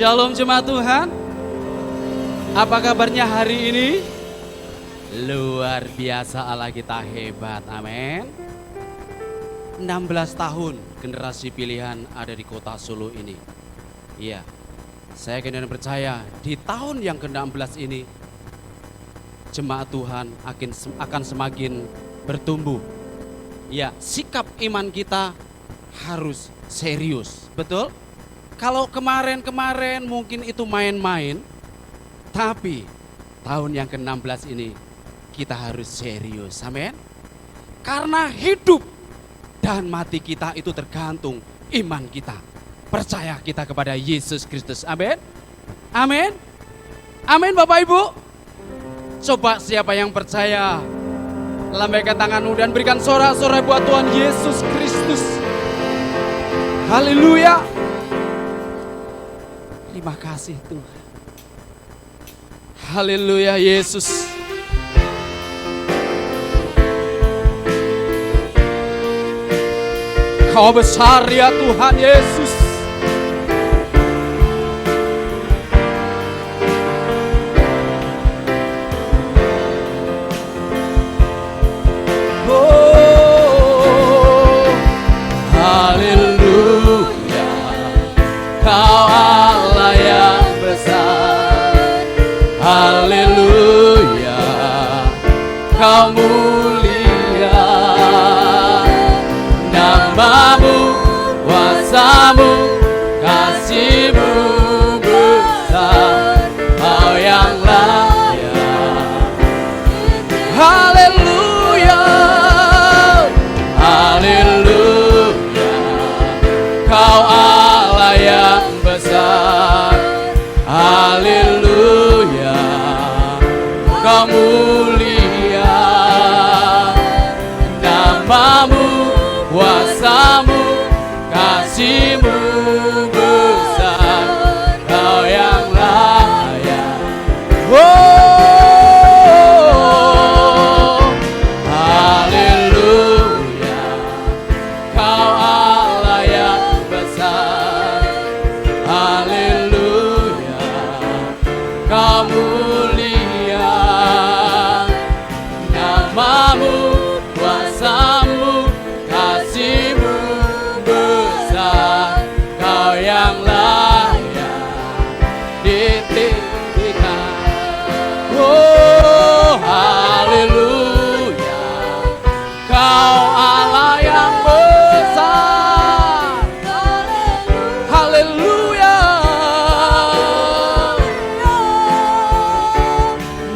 Shalom jemaat Tuhan. Apa kabarnya hari ini? Luar biasa, Allah kita hebat, amin. 16 tahun generasi pilihan ada di kota Solo ini. Iya, saya kemudian percaya di tahun yang ke-16 ini jemaat Tuhan akan semakin bertumbuh. Ya, sikap iman kita harus serius, betul? Kalau kemarin-kemarin mungkin itu main-main, tapi tahun yang ke-16 ini kita harus serius, amin. Karena hidup dan mati kita itu tergantung iman kita, percaya kita kepada Yesus Kristus, amin. Amin, amin Bapak Ibu. Coba siapa yang percaya, lambaikan tanganmu dan berikan sorak-sorai buat Tuhan Yesus Kristus. Haleluya. Terima kasih Tuhan. Haleluya Yesus. Kau besar ya Tuhan Yesus. Oh, haleluya. Kau Allah yang besar. Haleluya. Kau mulia. Namamu, kuasamu, kasihmu besar. Kau yang layak. Haleluya. Haleluya. Kau Allah yang besar. Haleluya. Kau mulia. Namamu, kuasamu, kasihmu besar. Kau yang layak. Oh, haleluya. Kau Allah yang besar. Haleluya. Kau mulia. Namamu, kuasamu, kasihmu besar. Kau yang layak ditinggikan. Oh, haleluya. Kau Allah yang besar. Haleluya.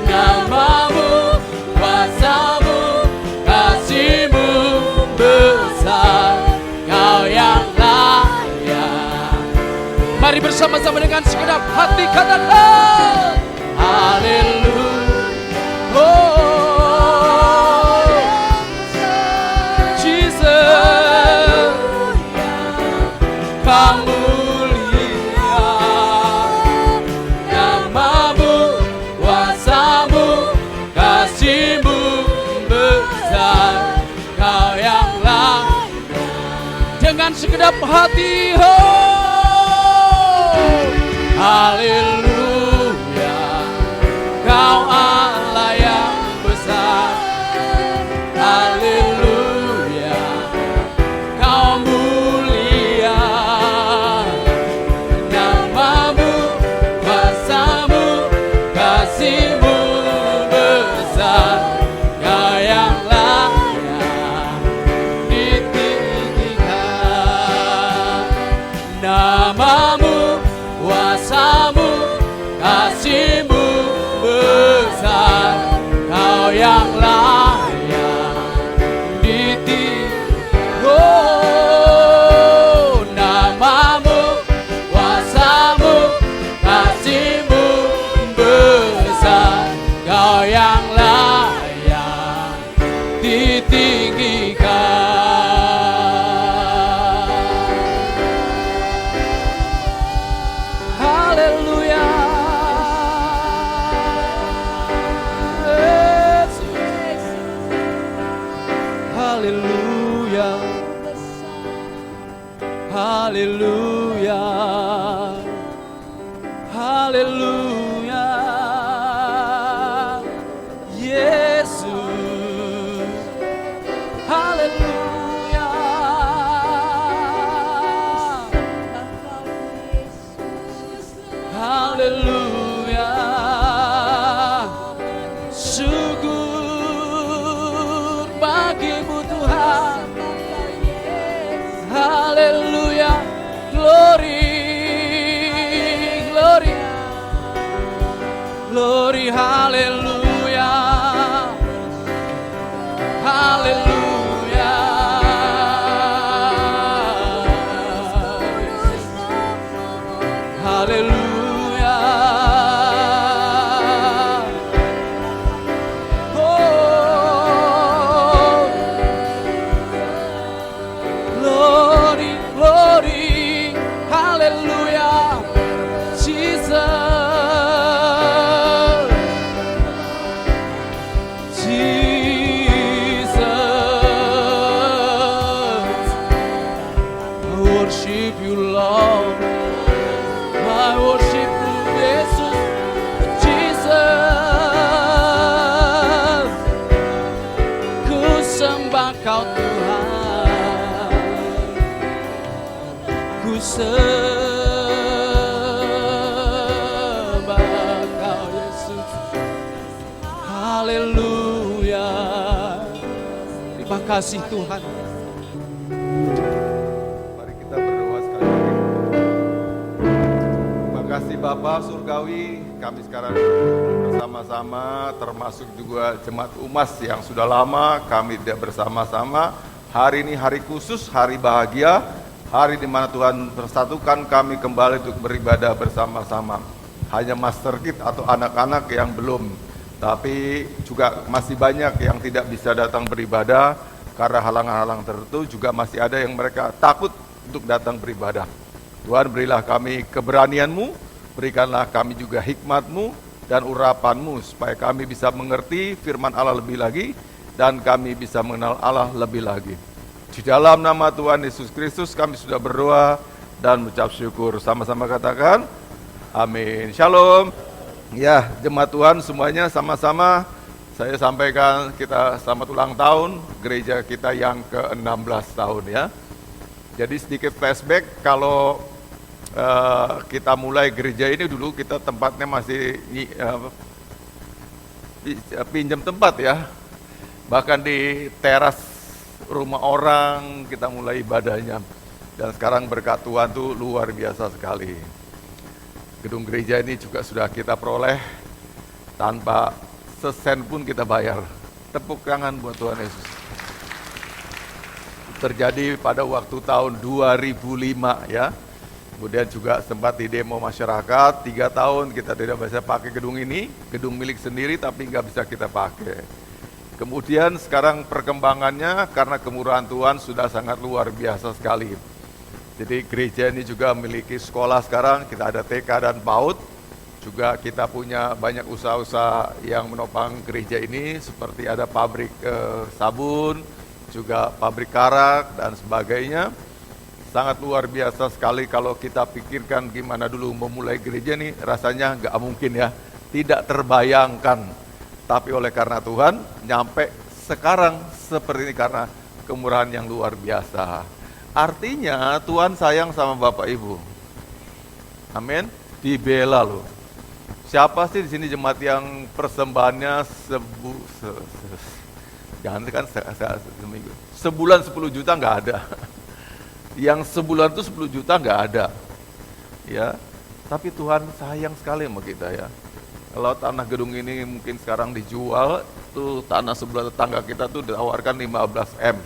Namamu, kuasamu, kasihmu besar. Kau yang layak. Mari bersama-sama dengan segenap hati katakan haleluya. Oh, Jesus. Kau mulia. Namamu, kuasamu, kasihmu besar. Kau yang layak. Dengan segenap hati, oh, haleluya. Kau Allah yang besar. Haleluya. Kau mulia. Namamu, kuasamu, kasihmu besar. Kau yang layak ditinggikan. Namamu, kuasamu, haleluya. Yesus, haleluya. Haleluya. Syukur bagimu Tuhan. Haleluya. Glory, glory, glory, haleluya. Haleluya. Haleluya. Oh, glory, glory, haleluya. Jesus, Jesus, I worship you, Lord. I worship you, Jesus, Jesus. Ku sembah Kau Tuhan, ku sembah Kau Yesus. Haleluya. Terima kasih Tuhan. Mari kita berdoa sekali lagi. Terima kasih Bapa Surgawi, kami sekarang bersama-sama, termasuk juga jemaat UMAS yang sudah lama kami tidak bersama-sama. Hari ini hari khusus, hari bahagia, hari di mana Tuhan bersatukan kami kembali untuk beribadah bersama-sama. Hanya Master Kid atau anak-anak yang belum, tapi juga masih banyak yang tidak bisa datang beribadah karena halangan-halangan tertentu. Juga masih ada yang mereka takut untuk datang beribadah. Tuhan, berilah kami keberanian-Mu, berikanlah kami juga hikmat-Mu dan urapan-Mu supaya kami bisa mengerti firman Allah lebih lagi dan kami bisa mengenal Allah lebih lagi. Di dalam nama Tuhan Yesus Kristus kami sudah berdoa dan mengucap syukur. Sama-sama katakan amin. Shalom. Ya, jemaat Tuhan semuanya sama-sama saya sampaikan kita selamat ulang tahun gereja kita yang ke-16 tahun ya. Jadi sedikit flashback, kalau kita mulai gereja ini dulu kita tempatnya masih pinjam tempat ya. Bahkan di teras rumah orang kita mulai ibadahnya. Dan sekarang berkat Tuhan tuh luar biasa sekali. Gedung gereja ini juga sudah kita peroleh tanpa sesen pun kita bayar. Tepuk tangan buat Tuhan Yesus. Terjadi pada waktu tahun 2005 ya. Kemudian juga sempat di demo masyarakat, 3 tahun kita tidak bisa pakai gedung ini, gedung milik sendiri tapi nggak bisa kita pakai. Kemudian sekarang perkembangannya karena kemurahan Tuhan sudah sangat luar biasa sekali. Jadi gereja ini juga memiliki sekolah sekarang, kita ada TK dan PAUD. Juga kita punya banyak usaha-usaha yang menopang gereja ini, seperti ada pabrik sabun, juga pabrik karak dan sebagainya. Sangat luar biasa sekali kalau kita pikirkan gimana dulu memulai gereja ini, rasanya nggak mungkin ya, tidak terbayangkan. Tapi oleh karena Tuhan, nyampe sekarang seperti ini karena kemurahan yang luar biasa. Artinya Tuhan sayang sama Bapak Ibu. Amin. Dibela loh. Siapa sih di sini jemaat yang persembahannya jangan kan seminggu. Sebulan 10 juta nggak ada. Yang sebulan itu 10 juta nggak ada. Ya. Tapi Tuhan sayang sekali sama kita ya. Kalau tanah gedung ini mungkin sekarang dijual, tuh tanah sebelah tetangga kita tuh ditawarkan 15 M.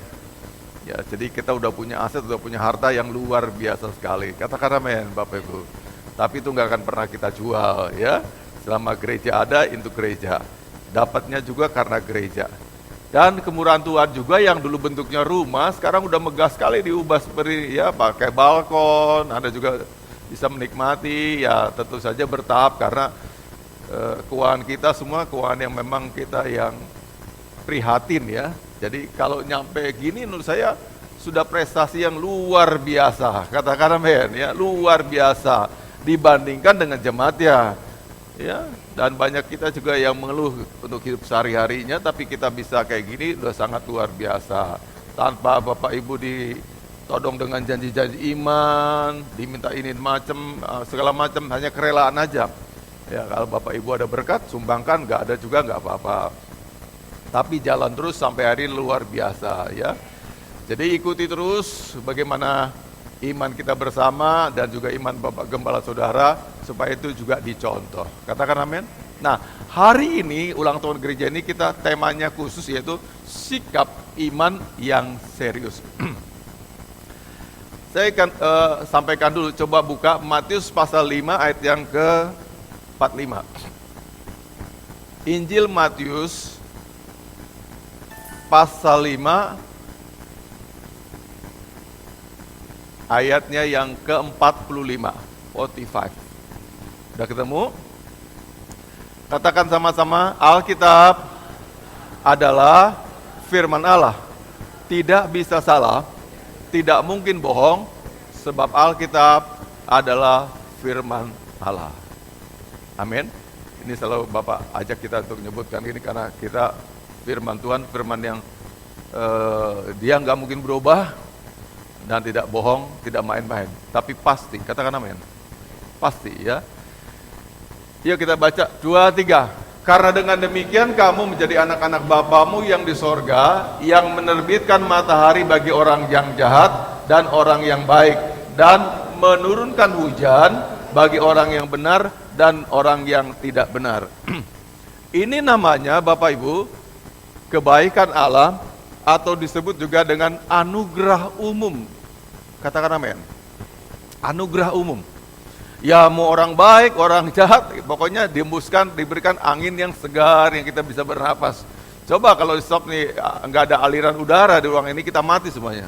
Ya, jadi kita udah punya aset, udah punya harta yang luar biasa sekali. Katakan amin Bapak Ibu. Tapi itu nggak akan pernah kita jual ya. Selama gereja ada, untuk gereja. Dapatnya juga karena gereja. Dan kemurahan Tuhan juga yang dulu bentuknya rumah, sekarang udah megah sekali diubah seperti ya pakai balkon. Anda juga bisa menikmati, ya tentu saja bertahap karena keuangan kita semua keuangan yang memang kita yang prihatin ya. Jadi kalau nyampe gini menurut saya sudah prestasi yang luar biasa. Katakan amin ya, luar biasa dibandingkan dengan jemaatnya. Ya, dan banyak kita juga yang mengeluh untuk hidup sehari-harinya, tapi kita bisa kayak gini udah sangat luar biasa. Tanpa Bapak Ibu ditodong dengan janji-janji iman, diminta ini segala macam, hanya kerelaan aja. Ya, kalau Bapak Ibu ada berkat, sumbangkan, nggak ada juga nggak apa-apa. Tapi jalan terus sampai hari luar biasa ya. Jadi ikuti terus bagaimana iman kita bersama dan juga iman Bapak Gembala Saudara supaya itu juga dicontoh. Katakan amin. Nah, hari ini ulang tahun gereja ini kita temanya khusus yaitu sikap iman yang serius. Saya akan sampaikan dulu, coba buka Matius pasal 5 ayat yang ke-45. Injil Matius pasal 5 ayatnya yang ke-45, 45. Udah ketemu? Katakan sama-sama, Alkitab adalah firman Allah. Tidak bisa salah, tidak mungkin bohong, sebab Alkitab adalah firman Allah. Amin. Ini selalu Bapak ajak kita untuk menyebutkan ini karena kita firman Tuhan, firman yang dia nggak mungkin berubah dan tidak bohong, tidak main-main, tapi pasti. Katakan amin. Pasti ya. Yuk kita baca 2, 3. Karena dengan demikian kamu menjadi anak-anak Bapamu yang di sorga, yang menerbitkan matahari bagi orang yang jahat dan orang yang baik, dan menurunkan hujan bagi orang yang benar dan orang yang tidak benar. Ini namanya Bapak Ibu, kebaikan Allah, atau disebut juga dengan anugerah umum. Katakan amin. Anugerah umum. Ya mau orang baik, orang jahat, pokoknya dihembuskan, diberikan angin yang segar yang kita bisa bernapas. Coba kalau stop nih, nggak ada aliran udara di ruang ini, kita mati semuanya.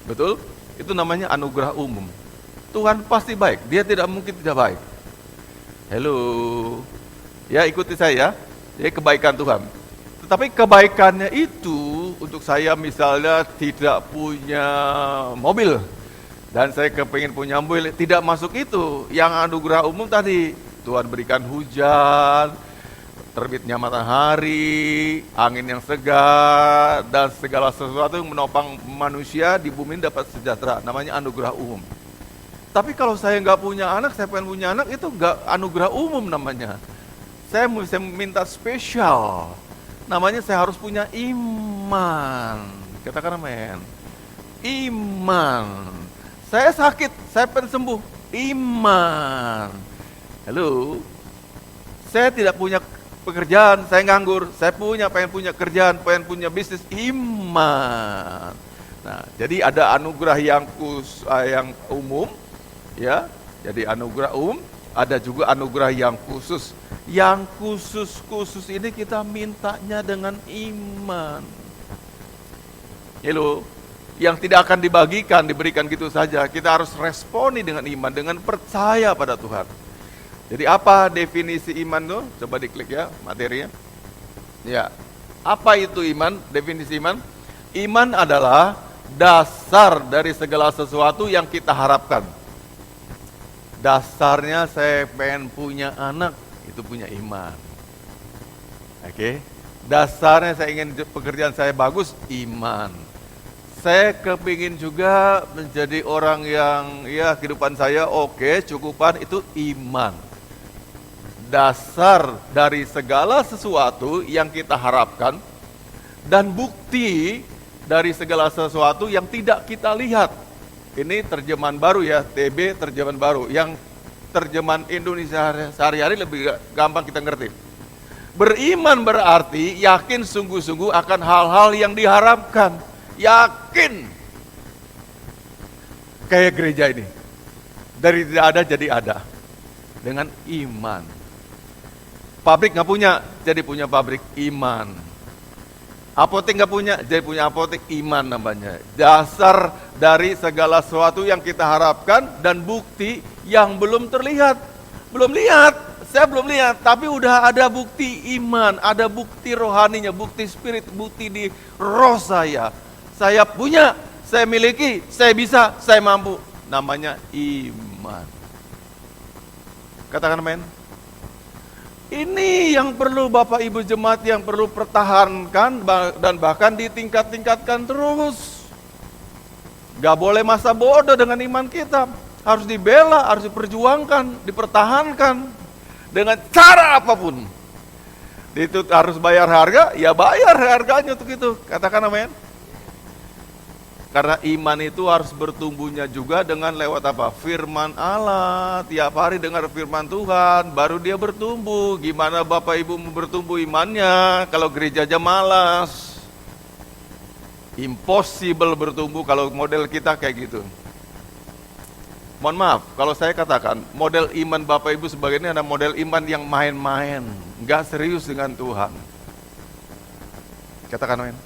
Betul? Itu namanya anugerah umum. Tuhan pasti baik, dia tidak mungkin tidak baik. Halo. Ya ikuti saya, ya kebaikan Tuhan. Tetapi kebaikannya itu untuk saya misalnya tidak punya mobil dan saya kepingin punya mobil, tidak masuk itu. Yang anugerah umum tadi, Tuhan berikan hujan, terbitnya matahari, angin yang segar, dan segala sesuatu yang menopang manusia di bumi dapat sejahtera. Namanya anugerah umum. Tapi kalau saya nggak punya anak, saya pengen punya anak, itu nggak anugerah umum namanya. Saya bisa minta spesial. Namanya saya harus punya iman. Katakan amin. Iman. Saya sakit, saya pengen sembuh. Iman. Halo. Saya tidak punya pekerjaan, saya nganggur. Saya pengen punya kerjaan, pengen punya bisnis. Iman. Nah, jadi ada anugerah yang umum, ya. Jadi anugerah umum, ada juga anugerah yang khusus. Yang khusus ini kita mintanya dengan iman. Halo, yang tidak akan dibagikan, diberikan gitu saja. Kita harus responi dengan iman, dengan percaya pada Tuhan. Jadi apa definisi iman tuh? Coba diklik ya materinya. Ya, apa itu iman? Definisi iman? Iman adalah dasar dari segala sesuatu yang kita harapkan. Dasarnya saya pengen punya anak, itu punya iman. Oke. Dasarnya saya ingin pekerjaan saya bagus, iman. Saya kepingin juga menjadi orang yang ya kehidupan saya oke, cukupan, itu iman. Dasar dari segala sesuatu yang kita harapkan dan bukti dari segala sesuatu yang tidak kita lihat. Ini terjemahan baru ya, TB terjemahan baru. Yang terjemahan Indonesia sehari-hari lebih gampang kita ngerti. Beriman berarti yakin sungguh-sungguh akan hal-hal yang diharapkan. Yakin. Kayak gereja ini. Dari tidak ada jadi ada. Dengan iman. Pabrik nggak punya, jadi punya pabrik, iman. Apotek nggak punya, jadi punya apotek, iman namanya. Dasar dari segala sesuatu yang kita harapkan dan bukti yang belum terlihat. Belum lihat, saya belum lihat, tapi udah ada bukti iman, ada bukti rohaninya, bukti spirit, bukti di roh saya. Saya punya, saya miliki, saya bisa, saya mampu. Namanya iman. Katakan amin. Ini yang perlu Bapak Ibu jemaat yang perlu pertahankan dan bahkan ditingkat-tingkatkan terus. Gak boleh masa bodoh dengan iman kita. Harus dibela, harus diperjuangkan, dipertahankan dengan cara apapun. Itu harus bayar harga, ya bayar harganya untuk itu. Katakan amin. Karena iman itu harus bertumbuhnya juga dengan lewat apa? Firman Allah. Tiap hari dengar firman Tuhan, baru dia bertumbuh. Gimana Bapak Ibu mau bertumbuh imannya kalau gereja aja malas? Impossible bertumbuh kalau model kita kayak gitu. Mohon maaf, kalau saya katakan model iman Bapak Ibu sebagainya ada model iman yang main-main, nggak serius dengan Tuhan. Katakan amin.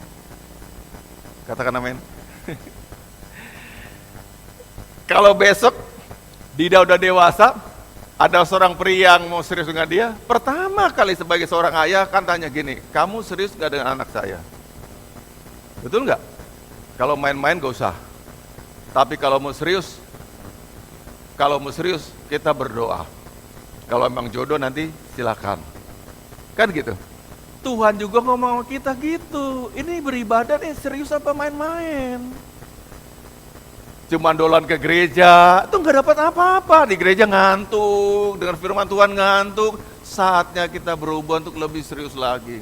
Katakan amin. Kalau besok Dida udah dewasa, ada seorang pria yang mau serius dengan dia, pertama kali sebagai seorang ayah kan tanya gini, kamu serius gak dengan anak saya? Betul nggak? Kalau main-main gak usah. Tapi kalau mau serius kita berdoa. Kalau emang jodoh nanti silakan. Kan gitu. Tuhan juga ngomong sama kita gitu. Ini beribadah nih serius apa main-main? Cuman dolan ke gereja, itu nggak dapat apa-apa. Di gereja ngantuk, dengan firman Tuhan ngantuk. Saatnya kita berubah untuk lebih serius lagi.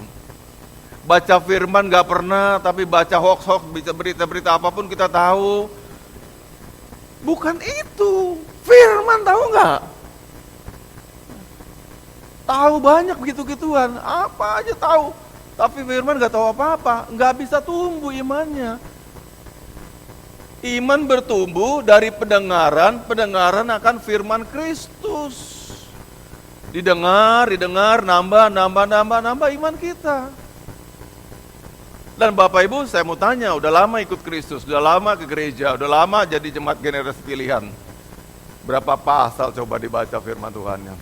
Baca firman nggak pernah, tapi baca hoax-hoax, berita-berita apapun kita tahu. Bukan itu. Firman tahu nggak? Tahu banyak begitu-gituan, apa aja tahu. Tapi firman nggak tahu apa-apa, nggak bisa tumbuh imannya. Iman bertumbuh dari pendengaran akan firman Kristus. Didengar, nambah iman kita. Dan Bapak Ibu, saya mau tanya, udah lama ikut Kristus, udah lama ke gereja, udah lama jadi jemaat generasi pilihan. Berapa pasal coba dibaca firman Tuhannya?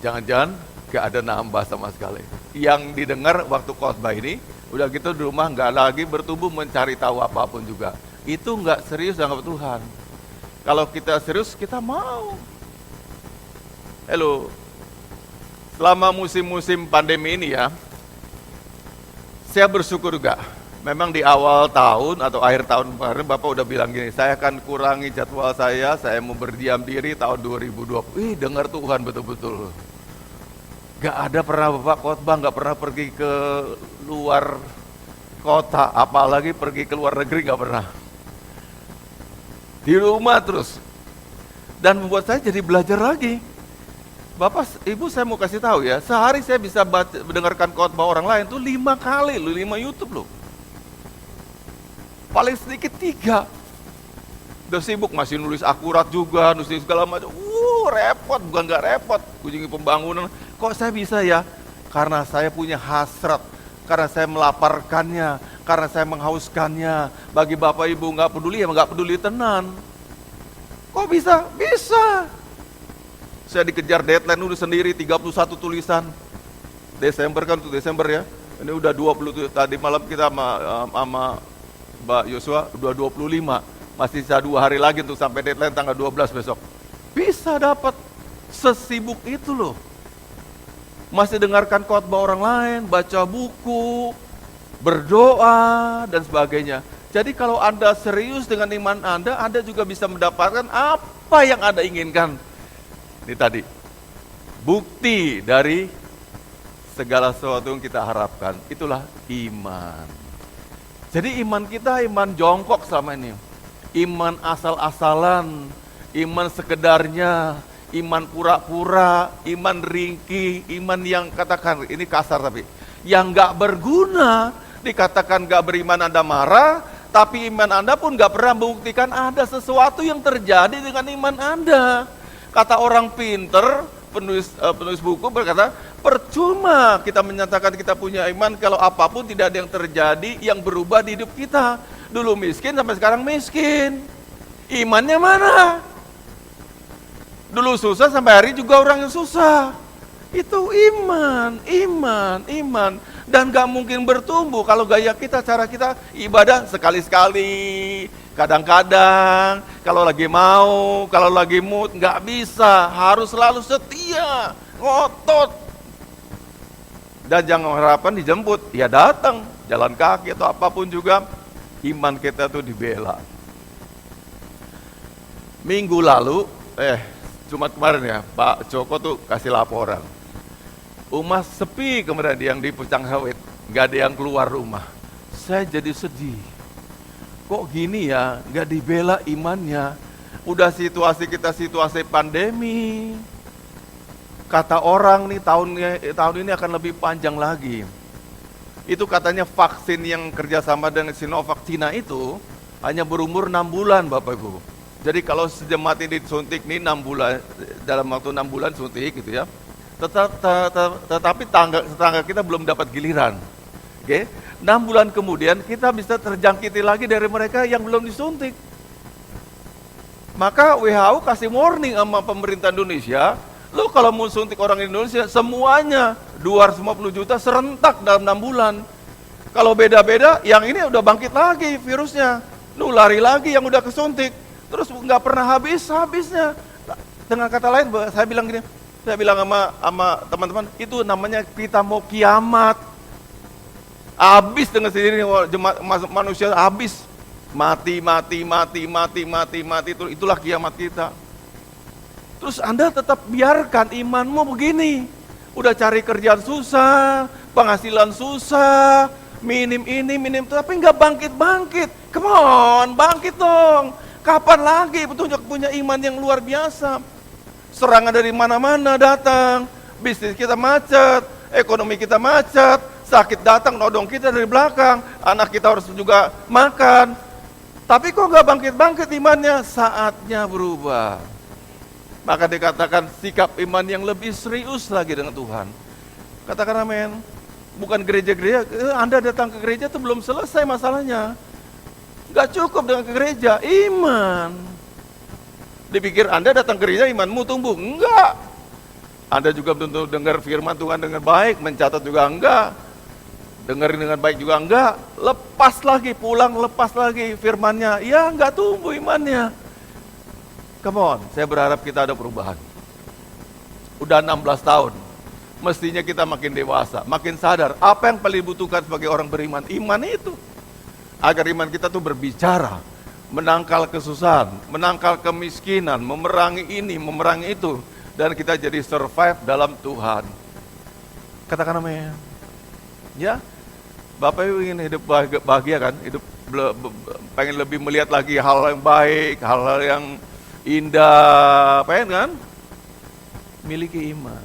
Jangan-jangan gak ada nambah sama sekali. Yang didengar waktu khotbah ini, udah gitu di rumah gak lagi bertumbuh mencari tahu apapun juga. Itu gak serius dengan Tuhan. Kalau kita serius, kita mau. Halo, selama musim-musim pandemi ini ya, saya bersyukur juga. Memang di awal tahun atau akhir tahun kemarin Bapak udah bilang gini, saya akan kurangi jadwal saya mau berdiam diri tahun 2020. Dengar Tuhan betul-betul. Gak ada pernah Bapak khotbah, gak pernah pergi ke luar kota, apalagi pergi ke luar negeri gak pernah. Di rumah terus. Dan membuat saya jadi belajar lagi. Bapak, Ibu saya mau kasih tahu ya, sehari saya bisa mendengarkan khotbah orang lain tuh 5 kali, 5 YouTube loh. Paling sedikit 3. Udah sibuk masih nulis akurat juga, nulis segala macam. Repot, bukan nggak repot. Kunjungi pembangunan. Kok saya bisa ya? Karena saya punya hasrat, karena saya melaparkannya, karena saya menghauskannya. Bagi Bapak Ibu nggak peduli ya nggak peduli tenan. Kok bisa? Bisa. Saya dikejar deadline udah sendiri 31 tulisan. Desember kan tuh Desember ya. Ini udah 20 tadi malam kita sama Mbak Yosua udah 25. Masih sisa 2 hari lagi untuk sampai deadline tanggal 12 besok. Bisa dapat sesibuk itu loh. Masih dengarkan khotbah orang lain, baca buku, berdoa dan sebagainya. Jadi kalau Anda serius dengan iman Anda juga bisa mendapatkan apa yang Anda inginkan. Ini tadi, bukti dari segala sesuatu yang kita harapkan, itulah iman. Jadi iman kita iman jongkok selama ini. Iman asal-asalan, iman sekedarnya, iman pura-pura, iman ringkih, iman yang katakan, ini kasar tapi, yang gak berguna, dikatakan gak beriman Anda marah, tapi iman Anda pun gak pernah membuktikan ada sesuatu yang terjadi dengan iman Anda. Kata orang pinter, penulis buku berkata, percuma kita menyatakan kita punya iman kalau apapun tidak ada yang terjadi yang berubah di hidup kita. Dulu miskin sampai sekarang miskin. Imannya mana? Dulu susah sampai hari juga orang yang susah. Itu iman. Dan gak mungkin bertumbuh kalau gaya kita, cara kita ibadah sekali-sekali. Kadang-kadang kalau lagi mau, kalau lagi mood, nggak bisa, harus selalu setia, ngotot. Dan jangan harapkan dijemput, ya datang, jalan kaki atau apapun juga, iman kita tuh dibela. Minggu lalu, Jumat kemarin ya, Pak Joko tuh kasih laporan. Umas sepi kemudian yang di Pucang Hawit, nggak ada yang keluar rumah. Saya jadi sedih. Kok gini ya, nggak dibela imannya. Udah situasi kita situasi pandemi. Kata orang nih tahun ini akan lebih panjang lagi. Itu katanya vaksin yang kerjasama dengan Sinovac Cina itu hanya berumur 6 bulan Bapak Ibu. Jadi kalau sejemaat ini disuntik nih 6 bulan, dalam waktu 6 bulan suntik gitu ya. Tetapi tetangga kita belum dapat giliran. Oke, 6 bulan kemudian kita bisa terjangkiti lagi dari mereka yang belum disuntik. Maka WHO kasih warning sama pemerintah Indonesia, lu kalau mau suntik orang Indonesia semuanya 250 juta serentak dalam 6 bulan. Kalau beda-beda, yang ini udah bangkit lagi virusnya. Lu lari lagi yang udah kesuntik, terus nggak pernah habisnya. Dengan kata lain, saya bilang sama teman-teman, itu namanya kita mau kiamat. Habis dengan sendiri manusia habis. Mati, itulah kiamat kita. Terus Anda tetap biarkan imanmu begini. Udah cari kerjaan susah, penghasilan susah, minim ini, minim itu, tapi nggak bangkit-bangkit. Come on, bangkit dong. Kapan lagi petunjuk punya iman yang luar biasa? Serangan dari mana-mana datang, bisnis kita macet, ekonomi kita macet, sakit datang nodong kita dari belakang, anak kita harus juga makan. Tapi kok nggak bangkit-bangkit imannya? Saatnya berubah. Maka dikatakan sikap iman yang lebih serius lagi dengan Tuhan. Katakan amin. Bukan gereja-gereja, Anda datang ke gereja itu belum selesai masalahnya. Nggak cukup dengan ke gereja, iman. Dipikir Anda datang ke gereja imanmu tumbuh, enggak. Anda juga belum tentu dengar firman Tuhan dengan baik, mencatat juga enggak. Dengerin dengan baik juga enggak. Lepas lagi, pulang lepas lagi firmannya, ya enggak tumbuh imannya. Come on, saya berharap kita ada perubahan. Udah 16 tahun, mestinya kita makin dewasa, makin sadar apa yang paling dibutuhkan sebagai orang beriman. Iman itu, agar iman kita tuh berbicara, menangkal kesusahan, menangkal kemiskinan, memerangi ini, memerangi itu, dan kita jadi survive dalam Tuhan. Katakan amin. Ya, Bapak Ibu ingin hidup bahagia kan? Hidup pengen lebih melihat lagi hal yang baik, hal-hal yang indah, pengen kan? Miliki iman.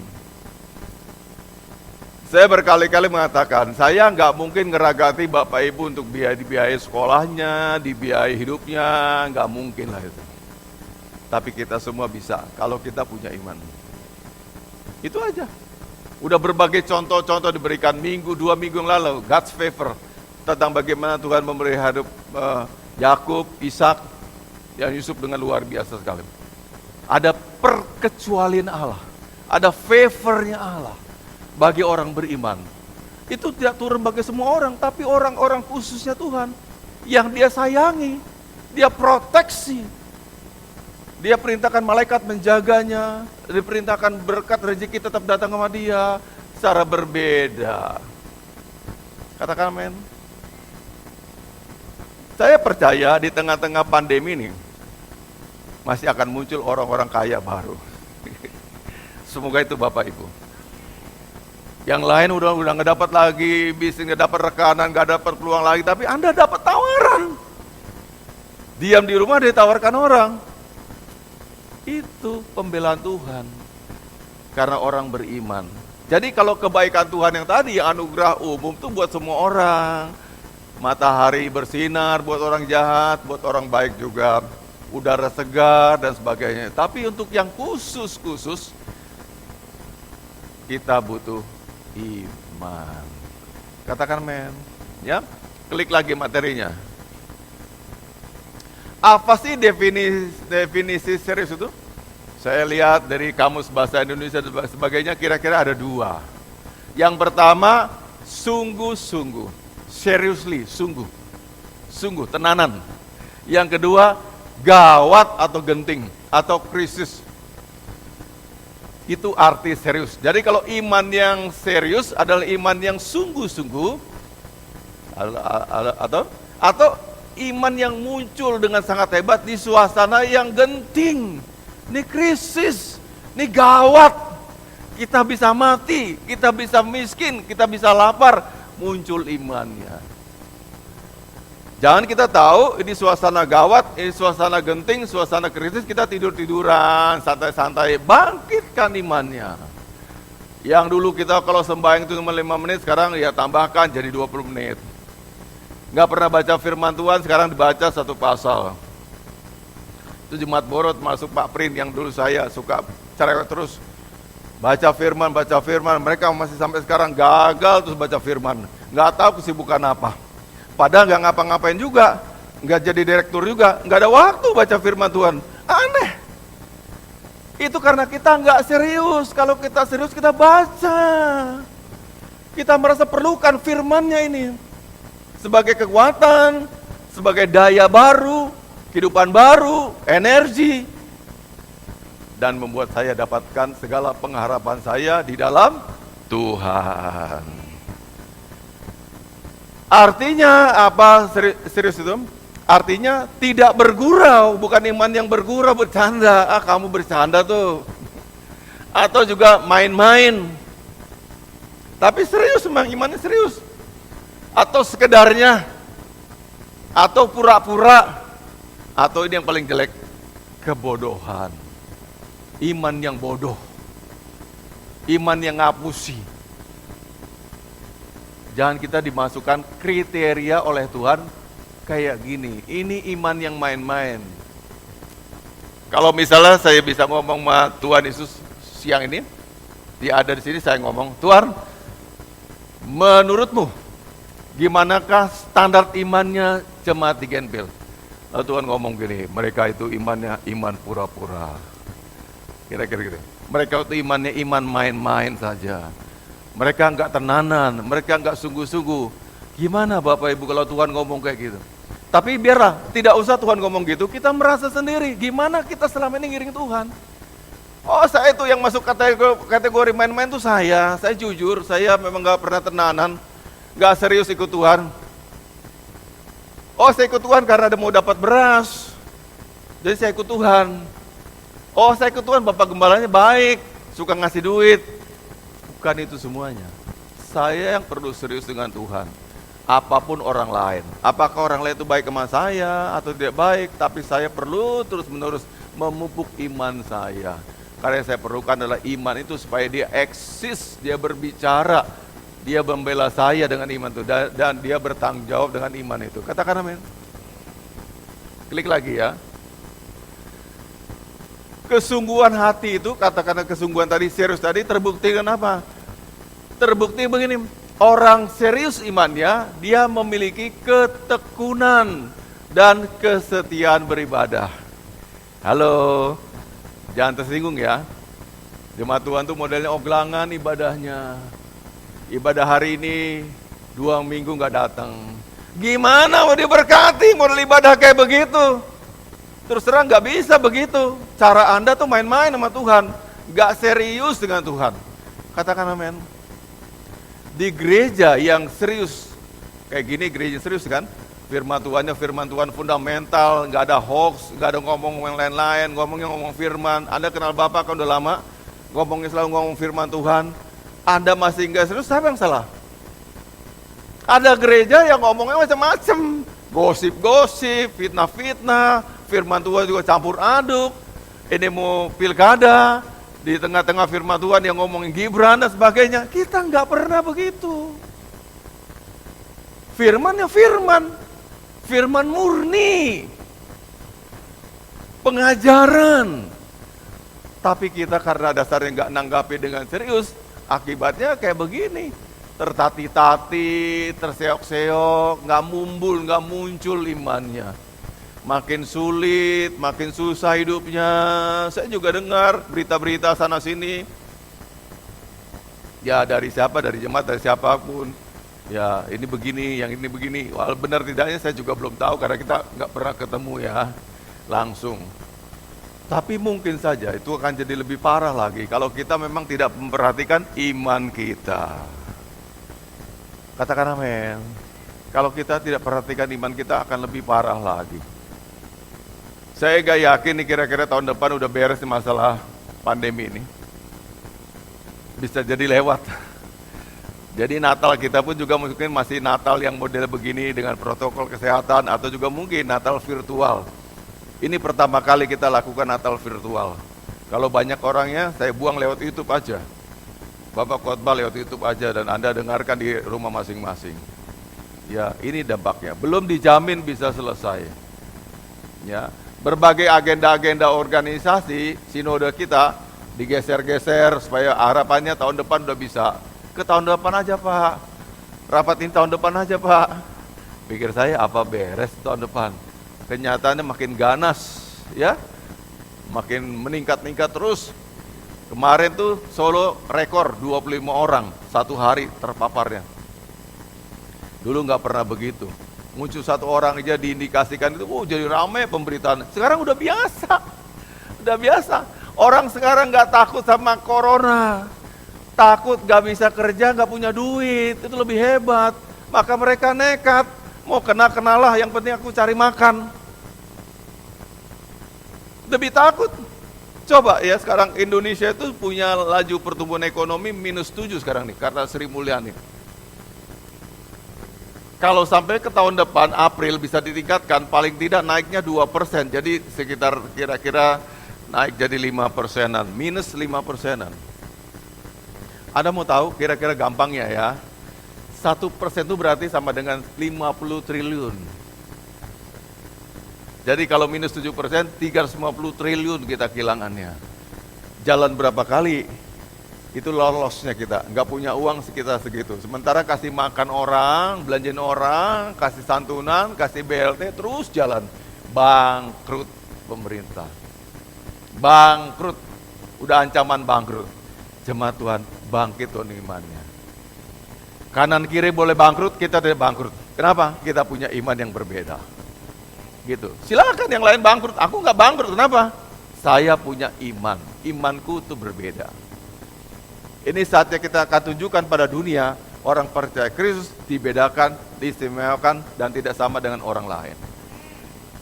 Saya berkali-kali mengatakan, saya nggak mungkin ngeragati Bapak Ibu untuk biaya sekolahnya, dibiayai hidupnya, nggak mungkin lah itu. Tapi kita semua bisa, kalau kita punya iman. Itu aja. Udah berbagai contoh-contoh diberikan 2 minggu yang lalu, God's favor, tentang bagaimana Tuhan memberi hidup Yakub, Ishak, dan Yusuf dengan luar biasa sekali. Ada perkecualian Allah, ada favornya Allah bagi orang beriman. Itu tidak turun bagi semua orang, tapi orang-orang khususnya Tuhan, yang dia sayangi, dia proteksi. Dia perintahkan malaikat menjaganya, diperintahkan berkat rezeki tetap datang sama dia, secara berbeda. Katakan amin. Saya percaya di tengah-tengah pandemi ini, masih akan muncul orang-orang kaya baru. Semoga itu Bapak Ibu. Yang lain udah nggak dapat lagi, bisnis nggak dapat rekanan, nggak dapat peluang lagi, tapi Anda dapat tawaran. Diam di rumah ditawarkan orang. Itu pembelaan Tuhan karena orang beriman. Jadi kalau kebaikan Tuhan yang tadi, yang anugerah umum itu buat semua orang. Matahari bersinar buat orang jahat, buat orang baik juga. Udara segar dan sebagainya. Tapi untuk yang khusus, kita butuh iman. Katakan men, ya. Klik lagi materinya. Apa sih definisi serius itu? Saya lihat dari Kamus Bahasa Indonesia dan sebagainya, kira-kira ada 2. Yang pertama, sungguh-sungguh, seriously, sungguh, tenanan. Yang kedua, gawat atau genting atau krisis. Itu arti serius. Jadi kalau iman yang serius adalah iman yang sungguh-sungguh, atau iman yang muncul dengan sangat hebat di suasana yang genting. Ini krisis, ini gawat. Kita bisa mati, kita bisa miskin, kita bisa lapar, muncul imannya. Jangan kita tahu ini suasana gawat, ini suasana genting, suasana krisis, kita tidur-tiduran, santai-santai, bangkitkan imannya. Yang dulu kita kalau sembahyang itu cuma 5 menit, sekarang ya tambahkan jadi 20 menit. Nggak pernah baca firman Tuhan, sekarang dibaca 1 pasal. Itu Jemaat Borot masuk Pak Prin yang dulu saya suka cerewet terus. Baca firman, mereka masih sampai sekarang gagal terus baca firman. Nggak tahu kesibukan apa. Padahal nggak ngapa-ngapain juga, nggak jadi direktur juga, nggak ada waktu baca firman Tuhan. Aneh. Itu karena kita nggak serius. Kalau kita serius kita baca. Kita merasa perlukan firmannya ini. Sebagai kekuatan, sebagai daya baru, kehidupan baru, energi. Dan membuat saya dapatkan segala pengharapan saya di dalam Tuhan. Artinya apa serius itu? Artinya tidak bergurau, bukan iman yang bergurau, bercanda. Kamu bercanda tuh. Atau juga main-main. Tapi serius, memang imannya serius. Atau sekedarnya. Atau pura-pura. Atau ini yang paling jelek, kebodohan. Iman yang bodoh, iman yang ngapusi. Jangan kita dimasukkan kriteria oleh Tuhan kayak gini. Ini iman yang main-main. Kalau misalnya saya bisa ngomong sama Tuhan Yesus siang ini, dia ada di sini, saya ngomong, Tuhan, menurutmu gimanakah standar imannya jemaat di Genpil? Lalu Tuhan ngomong gini, mereka itu imannya iman pura-pura. Kira-kira gitu. Mereka itu imannya iman main-main saja. Mereka enggak tenanan, mereka enggak sungguh-sungguh. Gimana Bapak Ibu kalau Tuhan ngomong kayak gitu? Tapi biarlah, tidak usah Tuhan ngomong gitu, kita merasa sendiri. Gimana kita selama ini ngiring Tuhan? Oh, saya itu yang masuk kategori main-main itu saya jujur, saya memang enggak pernah tenanan, enggak serius ikut Tuhan. Oh, saya ikut Tuhan karena ada mau dapat beras. Jadi saya ikut Tuhan. Oh, saya ikut Tuhan, Bapak Gembalanya baik, suka ngasih duit. Bukan itu semuanya. Saya yang perlu serius dengan Tuhan. Apapun orang lain. Apakah orang lain itu baik sama saya atau tidak baik, tapi saya perlu terus-menerus memupuk iman saya. Karena yang saya perlukan adalah iman itu supaya dia eksis, dia berbicara, dia membela saya dengan iman itu, dan dia bertanggung jawab dengan iman itu. Katakan amin. Klik lagi ya. Kesungguhan hati itu, katakanlah kesungguhan tadi, serius tadi, terbukti dengan apa? Terbukti begini, orang serius imannya, dia memiliki ketekunan dan kesetiaan beribadah. Halo, jangan tersinggung ya. Jemaat Tuhan tuh modelnya oglangan ibadahnya. Ibadah hari ini 2 minggu gak datang. Gimana mau diberkati model ibadah kayak begitu? Terus terang gak bisa begitu. Cara Anda tuh main-main sama Tuhan, gak serius dengan Tuhan. Katakan amin. Di gereja yang serius, kayak gini gereja serius kan, firman Tuhan fundamental, gak ada hoax, gak ada ngomong yang lain-lain, ngomong firman. Anda kenal Bapak kan udah lama, ngomongnya selalu ngomong firman Tuhan. Anda masih gak serius, siapa yang salah? Ada gereja yang ngomongnya macam-macam, gosip-gosip, fitnah-fitnah, firman Tuhan juga campur aduk. Ini mau pilkada, di tengah-tengah firman Tuhan yang ngomongin Gibran dan sebagainya. Kita nggak pernah begitu. Firman ya firman murni, pengajaran. Tapi kita karena dasarnya nggak nanggapi dengan serius, akibatnya kayak begini. Tertati-tati, terseok-seok, nggak muncul imannya. Makin sulit, makin susah hidupnya. Saya juga dengar berita-berita sana sini. Ya dari siapa, dari jemaat, dari siapapun. Ya, ini begini, yang ini begini. Wah, benar tidaknya saya juga belum tahu karena kita nggak pernah ketemu ya langsung. Tapi mungkin saja itu akan jadi lebih parah lagi kalau kita memang tidak memperhatikan iman kita. Katakan amin. Kalau kita tidak perhatikan iman kita akan lebih parah lagi. Saya gak yakin nih kira-kira tahun depan udah beres nih masalah pandemi ini. Bisa jadi lewat. Jadi Natal kita pun juga mungkin masih Natal yang model begini dengan protokol kesehatan atau juga mungkin Natal virtual. Ini pertama kali kita lakukan Natal virtual. Kalau banyak orangnya saya buang lewat YouTube aja. Bapak khotbah lewat YouTube aja dan Anda dengarkan di rumah masing-masing. Ya, ini dampaknya. Belum dijamin bisa selesai. Ya, berbagai agenda-agenda organisasi sinode kita digeser-geser supaya harapannya tahun depan udah bisa. Ke tahun depan aja Pak, rapat ini tahun depan aja Pak. Pikir saya apa beres tahun depan. Kenyataannya makin ganas ya, makin meningkat terus. Kemarin tuh Solo rekor 25 orang satu hari terpaparnya. Dulu nggak pernah begitu. Muncul satu orang aja diindikasikan itu, jadi ramai pemberitaan. Sekarang udah biasa. Orang sekarang nggak takut sama corona. Takut gak bisa kerja, gak punya duit, itu lebih hebat. Maka mereka nekat, mau kenalah, yang penting aku cari makan. Lebih takut. Coba ya sekarang Indonesia itu punya laju pertumbuhan ekonomi -7 sekarang nih, karena Sri Mulyani. Kalau sampai ke tahun depan, April bisa ditingkatkan, paling tidak naiknya 2%, jadi sekitar kira-kira naik jadi 5%-an, -5%-an. Anda mau tahu kira-kira gampangnya ya, 1% itu berarti sama dengan 50 triliun. Jadi kalau -7%, 350 triliun kita kehilangannya. Jalan berapa kali, itu lolosnya kita, nggak punya uang sekitar segitu. Sementara kasih makan orang, belanjain orang, kasih santunan, kasih BLT, terus jalan. Bangkrut pemerintah. Bangkrut, udah ancaman bangkrut. Jemaat Tuhan, bangkit Tuhan imannya. Kanan kiri boleh bangkrut, kita tidak bangkrut. Kenapa? Kita punya iman yang berbeda. Gitu. Silakan yang lain bangkrut, aku nggak bangkrut. Kenapa? Saya punya iman. Imanku itu berbeda. Ini saatnya kita akan tunjukkan pada dunia, orang percaya Kristus dibedakan, diistimewakan, dan tidak sama dengan orang lain.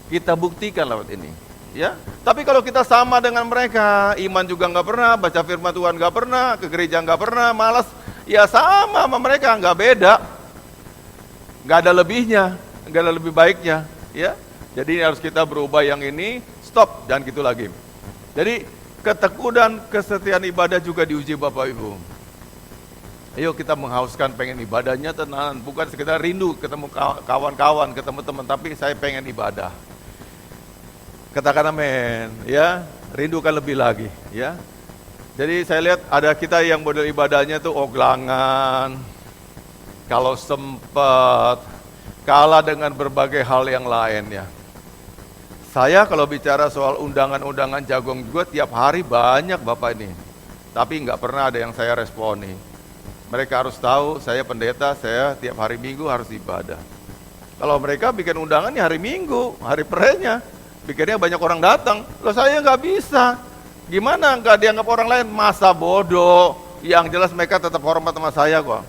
Kita buktikan lewat ini. Ya, tapi kalau kita sama dengan mereka, iman juga nggak pernah, baca firman Tuhan nggak pernah, ke gereja nggak pernah, malas, ya sama mereka, nggak beda, nggak ada lebihnya, nggak ada lebih baiknya, ya. Jadi harus kita berubah yang ini, stop, dan gitu lagi. Jadi ketekunan kesetiaan ibadah juga diuji Bapak Ibu. Ayo kita menghauskan pengen ibadahnya tenang, bukan sekedar rindu ketemu kawan-kawan, ketemu teman, tapi saya pengen ibadah. Katakan amin, ya, rindukan lebih lagi, ya. Jadi saya lihat ada kita yang model ibadahnya tuh oglangan, kalau sempat, kalah dengan berbagai hal yang lain ya. Saya kalau bicara soal undangan-undangan jagung juga tiap hari banyak Bapak ini, tapi nggak pernah ada yang saya responi. Mereka harus tahu saya pendeta, saya tiap hari Minggu harus ibadah. Kalau mereka bikin undangan ya hari Minggu, hari perenya. Pikirnya banyak orang datang, loh saya nggak bisa. Gimana nggak dianggap orang lain? Masa bodoh. Yang jelas mereka tetap hormat sama saya kok.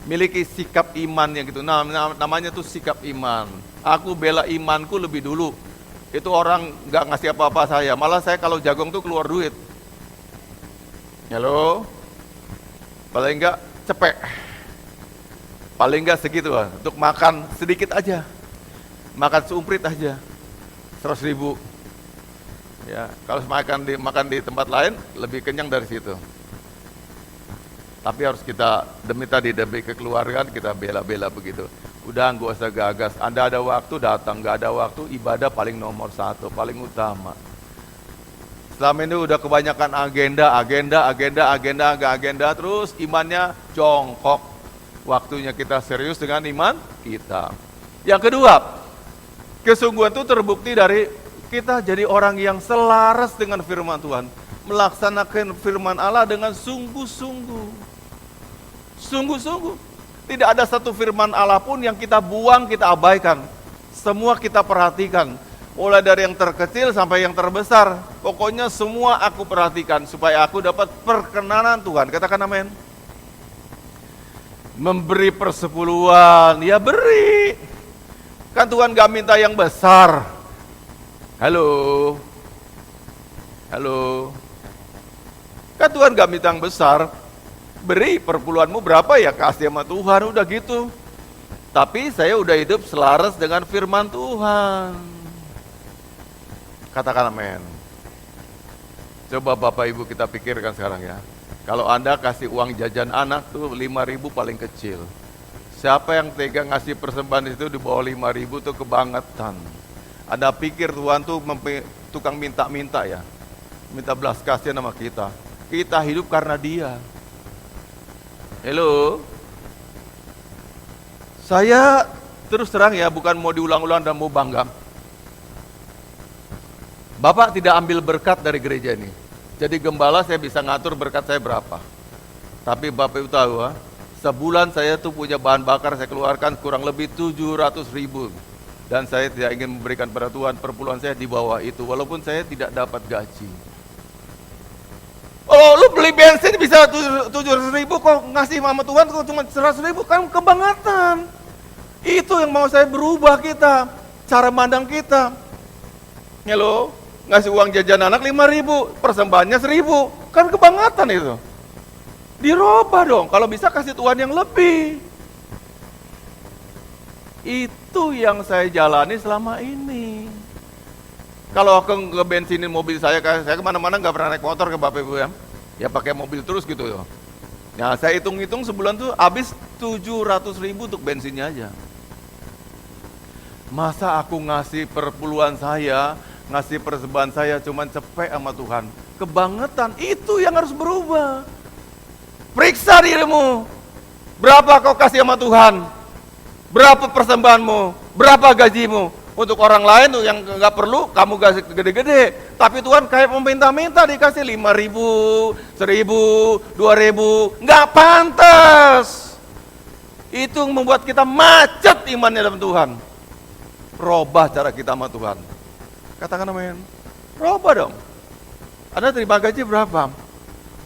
Miliki sikap iman yang gitu. Namanya tuh sikap iman. Aku bela imanku lebih dulu. Itu orang nggak ngasih apa-apa saya. Malah saya kalau jagung tuh keluar duit. Halo? Paling nggak cepek. Paling nggak segitu lah. Untuk makan sedikit aja. Makan seumprit aja. 100.000. Ya, kalau makan di tempat lain lebih kenyang dari situ. Tapi harus kita demi kekeluargaan kita bela-bela begitu. Udah nggak usah gagas. Anda ada waktu datang, nggak ada waktu ibadah paling nomor 1, paling utama. Selama ini udah kebanyakan agenda, terus imannya jongkok. Waktunya kita serius dengan iman kita. Yang kedua, kesungguhan itu terbukti dari kita jadi orang yang selaras dengan firman Tuhan. Melaksanakan firman Allah dengan sungguh-sungguh. Sungguh-sungguh. Tidak ada satu firman Allah pun yang kita buang, kita abaikan. Semua kita perhatikan. Mulai dari yang terkecil sampai yang terbesar. Pokoknya semua aku perhatikan supaya aku dapat perkenanan Tuhan. Katakan amin. Memberi persepuluhan, ya beri. Kan Tuhan gak minta yang besar. Halo. Kan Tuhan gak minta yang besar. Beri perpuluhanmu berapa ya, kasih sama Tuhan, udah gitu. Tapi saya udah hidup selaras dengan firman Tuhan. Katakan amin. Coba Bapak Ibu kita pikirkan sekarang ya. Kalau Anda kasih uang jajan anak tuh 5.000 paling kecil. Siapa yang tega ngasih persembahan itu di bawah 5.000 tuh kebangetan. Anda pikir Tuhan tuh tukang minta-minta ya. Minta belas kasihan sama kita. Kita hidup karena Dia. Halo. Saya terus terang ya, bukan mau diulang-ulang dan mau bangga. Bapak tidak ambil berkat dari gereja ini. Jadi gembala saya bisa ngatur berkat saya berapa. Tapi Bapak Ibu tahu, sebulan saya tuh punya bahan bakar saya keluarkan kurang lebih 700.000. Dan saya tidak ingin memberikan pada Tuhan, perpuluhan saya di bawah itu. Walaupun saya tidak dapat gaji. Oh, lu beli bensin bisa 700.000 kok ngasih sama Tuhan kok cuma 100.000, kan kebangetan. Itu yang mau saya berubah kita, cara mandang kita. Halo, ngasih uang jajan anak 5.000, persembahannya 1.000, kan kebangetan itu. Dirubah dong, kalau bisa kasih Tuhan yang lebih. Itu yang saya jalani selama ini. Kalau aku ngebensinin mobil saya kemana-mana nggak pernah naik motor ke Bapak Ibu ya. Ya pakai mobil terus gitu loh. Nah saya hitung-hitung sebulan tuh habis 700.000 untuk bensinnya aja. Masa aku ngasih perpuluhan saya, ngasih persembahan saya cuman cepet sama Tuhan. Kebangetan, itu yang harus berubah. Periksa dirimu. Berapa kau kasih sama Tuhan? Berapa persembahanmu? Berapa gajimu? Untuk orang lain tuh yang nggak perlu, kamu kasih gede-gede. Tapi Tuhan kayak meminta-minta dikasih 5.000, 1.000, 2.000. Nggak pantas. Itu membuat kita macet imannya dalam Tuhan. Robah cara kita sama Tuhan. Katakan amin. Robah dong. Anda terima gaji berapa?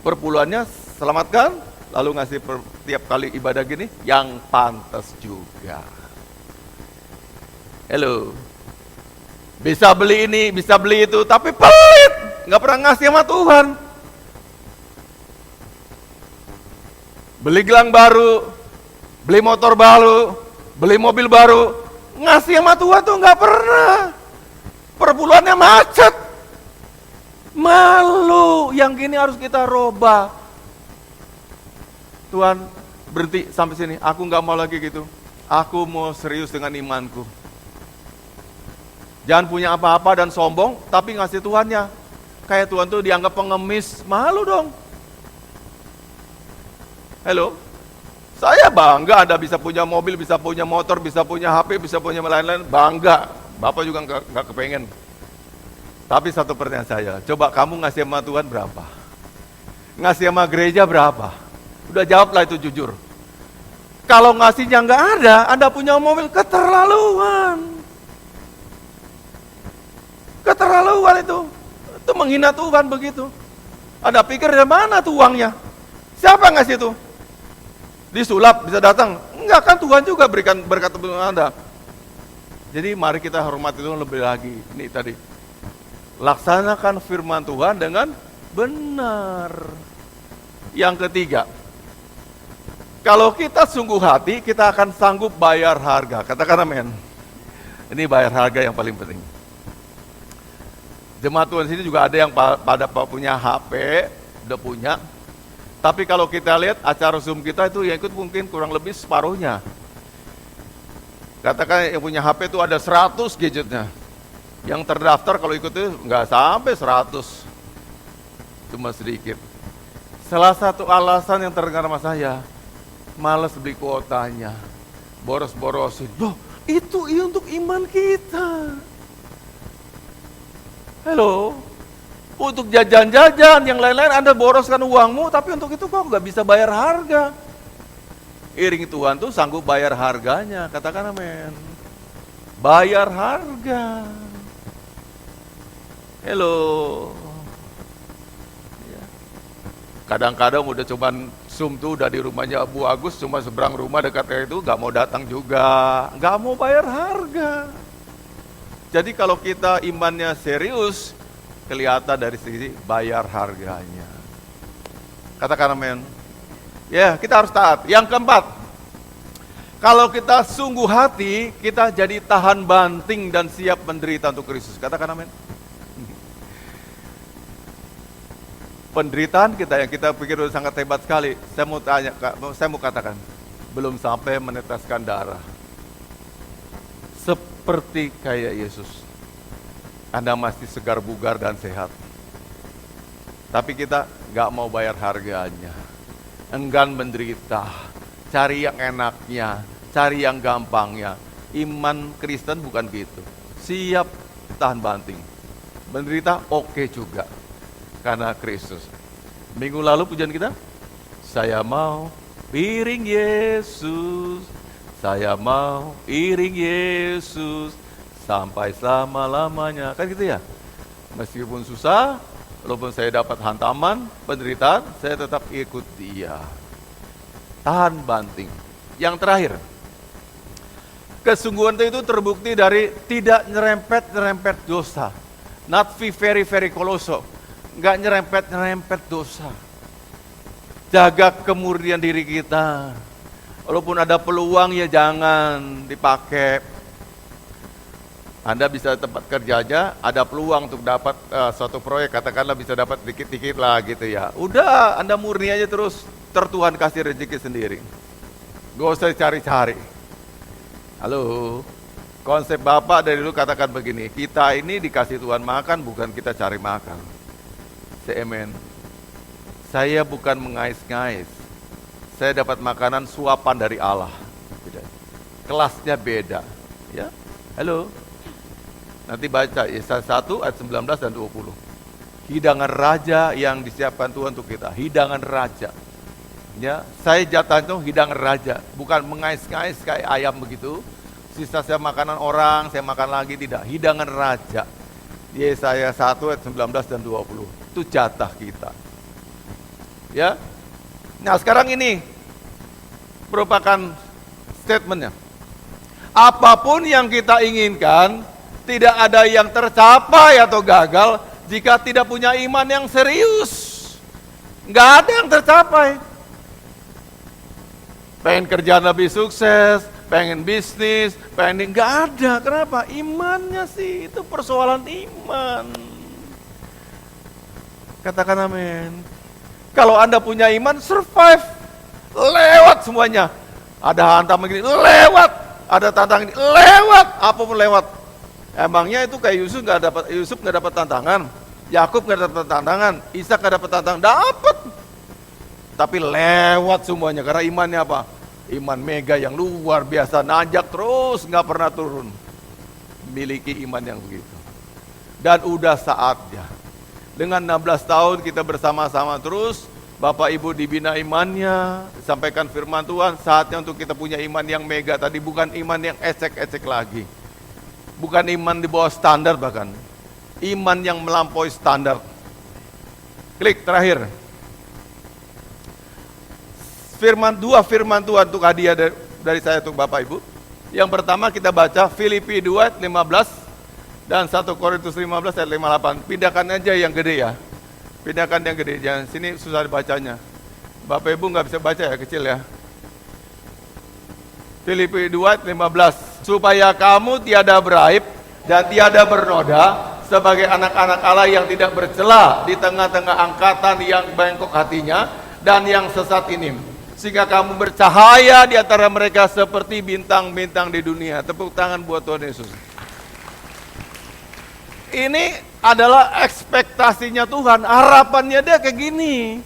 Perpuluhannya selamatkan, lalu ngasih tiap kali ibadah gini, yang pantas juga. Halo. Bisa beli ini, bisa beli itu, tapi pelit. Nggak pernah ngasih sama Tuhan. Beli gelang baru, beli motor baru, beli mobil baru, ngasih sama Tuhan tuh nggak pernah. Perpuluhannya macet. Malu, yang gini harus kita robah. Tuhan, berhenti sampai sini, aku nggak mau lagi gitu. Aku mau serius dengan imanku. Jangan punya apa-apa dan sombong, tapi ngasih Tuhannya. Kayak Tuhan tuh dianggap pengemis, malu dong. Halo, saya bangga Anda bisa punya mobil, bisa punya motor, bisa punya HP, bisa punya lain-lain, bangga. Bapak juga nggak kepengen. Tapi satu pertanyaan saya, coba kamu ngasih sama Tuhan berapa? Ngasih sama gereja berapa? Udah jawablah itu jujur. Kalau ngasihnya nggak ada, Anda punya mobil, keterlaluan. Keterlaluan itu menghina Tuhan begitu. Anda pikir dari mana tuh uangnya? Siapa yang ngasih itu? Disulap bisa datang? Enggak, kan Tuhan juga berikan berkat untuk Anda. Jadi mari kita hormati Tuhan lebih lagi. Ini tadi, laksanakan firman Tuhan dengan benar. Yang ketiga, kalau kita sungguh hati, kita akan sanggup bayar harga. Katakan amin. Ini bayar harga yang paling penting. Jemaat Tuhan sini juga ada yang pada punya HP, udah punya. Tapi kalau kita lihat acara Zoom kita itu yang ikut mungkin kurang lebih separuhnya. Katakan yang punya HP itu ada 100 gadgetnya. Yang terdaftar kalau ikut itu nggak sampai 100. Cuma sedikit. Salah satu alasan yang terdengar sama saya, malas beli kuotanya, boros-borosin. Loh, itu untuk iman kita. Halo, untuk jajan-jajan yang lain-lain Anda boroskan uangmu, tapi untuk itu kok nggak bisa bayar harga. iring Tuhan tuh sanggup bayar harganya. Katakan amin. Bayar harga. Hello. Ya. Kadang-kadang udah cuman Zoom tuh udah di rumahnya Bu Agus, cuma seberang rumah dekatnya itu gak mau datang juga, gak mau bayar harga. Jadi kalau kita imannya serius, kelihatan dari sisi bayar harganya. Katakan amin. Ya, kita harus taat. Yang keempat, kalau kita sungguh hati, kita jadi tahan banting dan siap menderita untuk Kristus. Katakan amin. Penderitaan kita yang kita pikir sudah sangat hebat sekali. Saya mau katakan, belum sampai meneteskan darah. Seperti kayak Yesus. Anda masih segar bugar dan sehat. Tapi kita gak mau bayar harganya. Enggan menderita. Cari yang enaknya, cari yang gampangnya. Iman Kristen bukan gitu. Siap tahan banting. Menderita oke juga. Karena Kristus. Minggu lalu pujian kita, saya mau iring Yesus, saya mau iring Yesus sampai selama-lamanya. Kan gitu ya. Meskipun susah, walaupun saya dapat hantaman, penderitaan, saya tetap ikut Dia. Tahan banting. Yang terakhir, kesungguhan itu terbukti dari tidak nyerempet dosa. Not very koloso. Nggak nyerempet dosa. Jaga kemurnian diri kita. Walaupun ada peluang ya jangan dipakai. Anda bisa tempat kerjanya, ada peluang untuk dapat suatu proyek, katakanlah bisa dapat dikit-dikit lah gitu ya. Udah, Anda murni aja terus, Tuhan kasih rezeki sendiri. Gak usah cari-cari. Halo, konsep Bapak dari dulu katakan begini, kita ini dikasih Tuhan makan, bukan kita cari makan. Amen. Saya bukan mengais-ngais. Saya dapat makanan suapan dari Allah. Kelasnya beda. Ya, halo. Nanti baca Yesaya 1 ayat 19 dan 20. Hidangan raja yang disiapkan Tuhan untuk kita. Hidangan raja. Ya, saya jatah itu hidangan raja, bukan mengais-ngais kayak ayam begitu. Sisa saya makanan orang, saya makan lagi, tidak. Hidangan raja. Yesaya 1 ayat 19 dan 20. Itu jatah kita. Ya. Nah, sekarang ini merupakan statementnya. Apapun yang kita inginkan, tidak ada yang tercapai atau gagal jika tidak punya iman yang serius. Nggak ada yang tercapai. Pengen kerjaan lebih sukses, pengen bisnis, pengen nggak ada. Kenapa? Imannya sih, itu persoalan iman. Katakan amin. Kalau Anda punya iman, survive. Lewat semuanya. Ada hantaman gini, lewat. Ada tantangan gini, lewat. Apapun lewat. Emangnya itu kayak Yusuf nggak dapat tantangan. Yakub nggak dapat tantangan. Ishak nggak dapat tantangan. Dapat. Tapi lewat semuanya. Karena imannya apa? Iman mega yang luar biasa. Nanjak terus, nggak pernah turun. Miliki iman yang begitu. Dan udah saatnya. Dengan 16 tahun kita bersama-sama terus, Bapak Ibu dibina imannya, sampaikan firman Tuhan, saatnya untuk kita punya iman yang mega tadi, bukan iman yang ecek-ecek lagi. Bukan iman di bawah standar bahkan. Iman yang melampaui standar. Klik terakhir. Firman Tuhan untuk hadiah dari saya untuk Bapak Ibu. Yang pertama kita baca Filipi 2 ayat 15. Dan 1 Korintus 15 ayat 58. Pindahkan aja yang gede ya. Pindahkan yang gede. Jangan sini susah dibacanya. Bapak Ibu nggak bisa baca ya, kecil ya. Filipi 2 ayat 15. Supaya kamu tiada beraib dan tiada bernoda sebagai anak-anak Allah yang tidak bercela di tengah-tengah angkatan yang bengkok hatinya dan yang sesat ini. Sehingga kamu bercahaya di antara mereka seperti bintang-bintang di dunia. Tepuk tangan buat Tuhan Yesus. Ini adalah ekspektasinya Tuhan, harapannya dia kayak gini.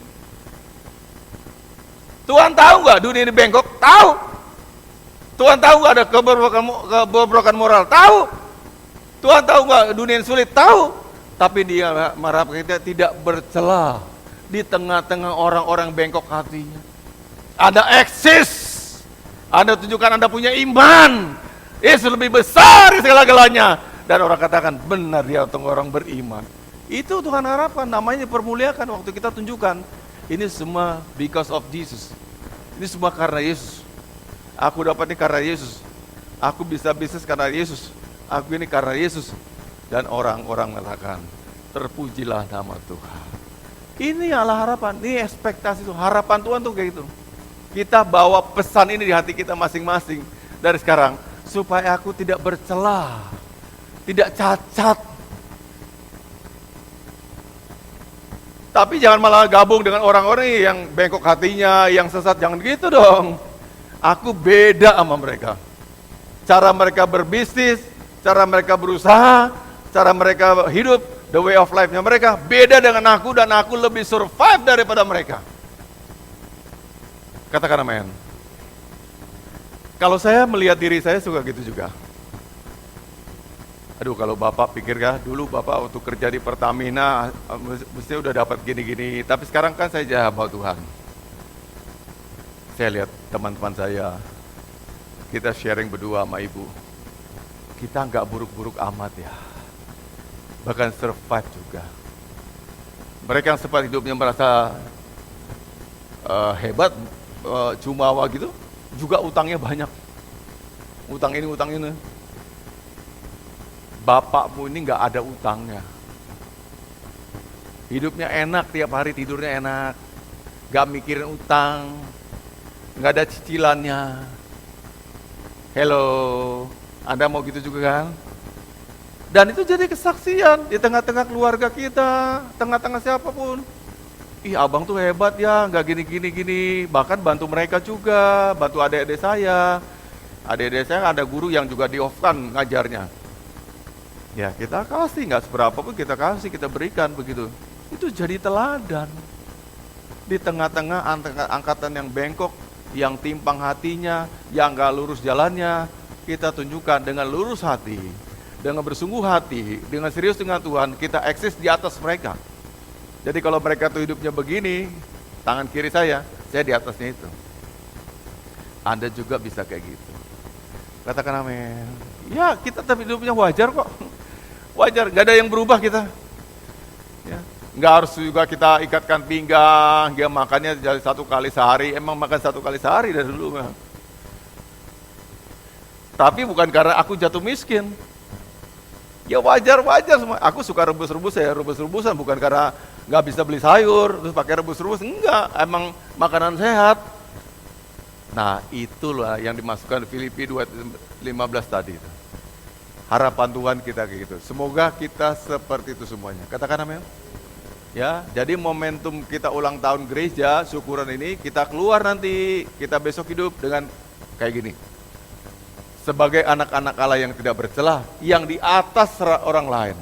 Tuhan tahu nggak dunia ini bengkok? Tahu. Tuhan tahu nggak ada kebobrokan moral? Tahu. Tuhan tahu nggak dunia ini sulit? Tahu. Tapi dia mengharapkan kita tidak bercela di tengah-tengah orang-orang bengkok hatinya. Ada eksis Anda tunjukkan Anda punya iman. Yesus lebih besar dari segala-galanya. Dan orang katakan, benar dia orang beriman. Itu Tuhan harapkan, namanya permuliakan waktu kita tunjukkan. Ini semua because of Jesus. Ini semua karena Yesus. Aku dapat ini karena Yesus. Aku bisa bisnis karena Yesus. Aku ini karena Yesus. Dan orang-orang mengatakan, terpujilah nama Tuhan. Ini adalah harapan, ini ekspektasi Tuhan. Harapan Tuhan tuh kayak gitu. Kita bawa pesan ini di hati kita masing-masing dari sekarang, supaya aku tidak bercela, tidak cacat. Tapi jangan malah gabung dengan orang-orang yang bengkok hatinya, yang sesat, jangan gitu dong. Aku beda sama mereka. Cara mereka berbisnis, cara mereka berusaha, cara mereka hidup, the way of life-nya mereka beda dengan aku, dan aku lebih survive daripada mereka. Katakan amin. Kalau saya melihat diri saya suka gitu juga. Aduh, kalau Bapak pikir ya, dulu Bapak waktu kerja di Pertamina mestinya udah dapat gini-gini, tapi sekarang kan saya hamba Tuhan. Saya lihat teman-teman saya, kita sharing berdua sama Ibu. Kita nggak buruk-buruk amat ya. Bahkan survive juga. Mereka yang sempat hidupnya merasa hebat, jumawa gitu, juga utangnya banyak. Utang ini, utang ini. Bapakmu ini nggak ada utangnya. Hidupnya enak, tiap hari tidurnya enak. Nggak mikirin utang, nggak ada cicilannya. Hello, Anda mau gitu juga kan? Dan itu jadi kesaksian di tengah-tengah keluarga kita, tengah-tengah siapapun. Ih, abang tuh hebat ya, nggak gini. Bahkan bantu mereka juga, bantu adik-adik saya. Adik-adik saya ada guru yang juga di-off-kan ngajarnya. Ya kita kasih, nggak seberapa pun kita kasih, kita berikan begitu. Itu jadi teladan. Di tengah-tengah angkatan yang bengkok, yang timpang hatinya, yang nggak lurus jalannya, kita tunjukkan dengan lurus hati, dengan bersungguh hati, dengan serius dengan Tuhan, kita eksis di atas mereka. Jadi kalau mereka tuh hidupnya begini, tangan kiri saya di atasnya itu. Anda juga bisa kayak gitu. Katakan amin. Ya, kita tapi hidupnya wajar kok. Wajar, gak ada yang berubah kita. Ya, nggak harus juga kita ikatkan pinggang, dia makannya jadi 1 kali sehari. Emang makan 1 kali sehari dari dulu. Tapi bukan karena aku jatuh miskin. Ya wajar semua. Aku suka rebus-rebus, ya rebus-rebusan, bukan karena nggak bisa beli sayur terus pakai rebus-rebus, enggak, emang makanan sehat. Nah, itulah yang dimasukkan Filipi 2:15 tadi itu. Harapan Tuhan kita kayak gitu. Semoga kita seperti itu semuanya. Katakan amin. Ya, jadi momentum kita ulang tahun gereja, syukuran ini kita keluar nanti, kita besok hidup dengan kayak gini. Sebagai anak-anak Allah yang tidak bercelah, yang di atas orang lain.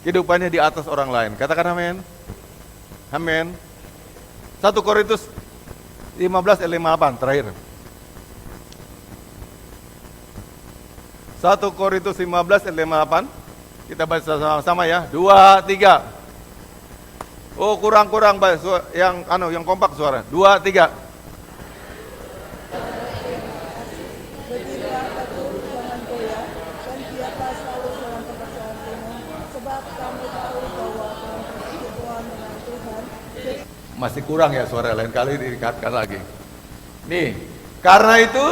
Kehidupannya di atas orang lain. Katakan amin. Amin. 1 Korintus 15 ayat 58 terakhir. 1 Korintus 15 ayat 58. Kita baca sama-sama ya. 2, 3. Oh, kurang yang kompak suara. 2, 3. Berdirilah teguh, jangan goyah, dan giatlah selalu dalam pekerjaan penuh, sebab kamu tahu bahwa dalam persekutuan dengan Tuhan. Masih kurang ya suara, lain kali diingatkan lagi. Nih, karena itu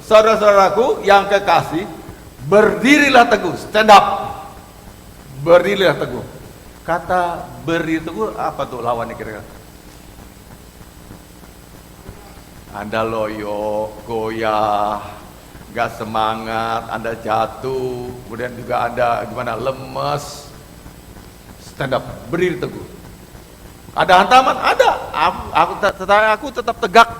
saudara-saudaraku yang kekasih, berdirilah teguh, stand up. Berdirilah teguh. Kata berdiri teguh apa tuh lawannya kira-kira? Anda loyo, goyah, gak semangat, Anda jatuh, kemudian juga Anda gimana, lemes. Stand up, berdiri teguh. Ada hantaman? Ada. Aku tetap tegak.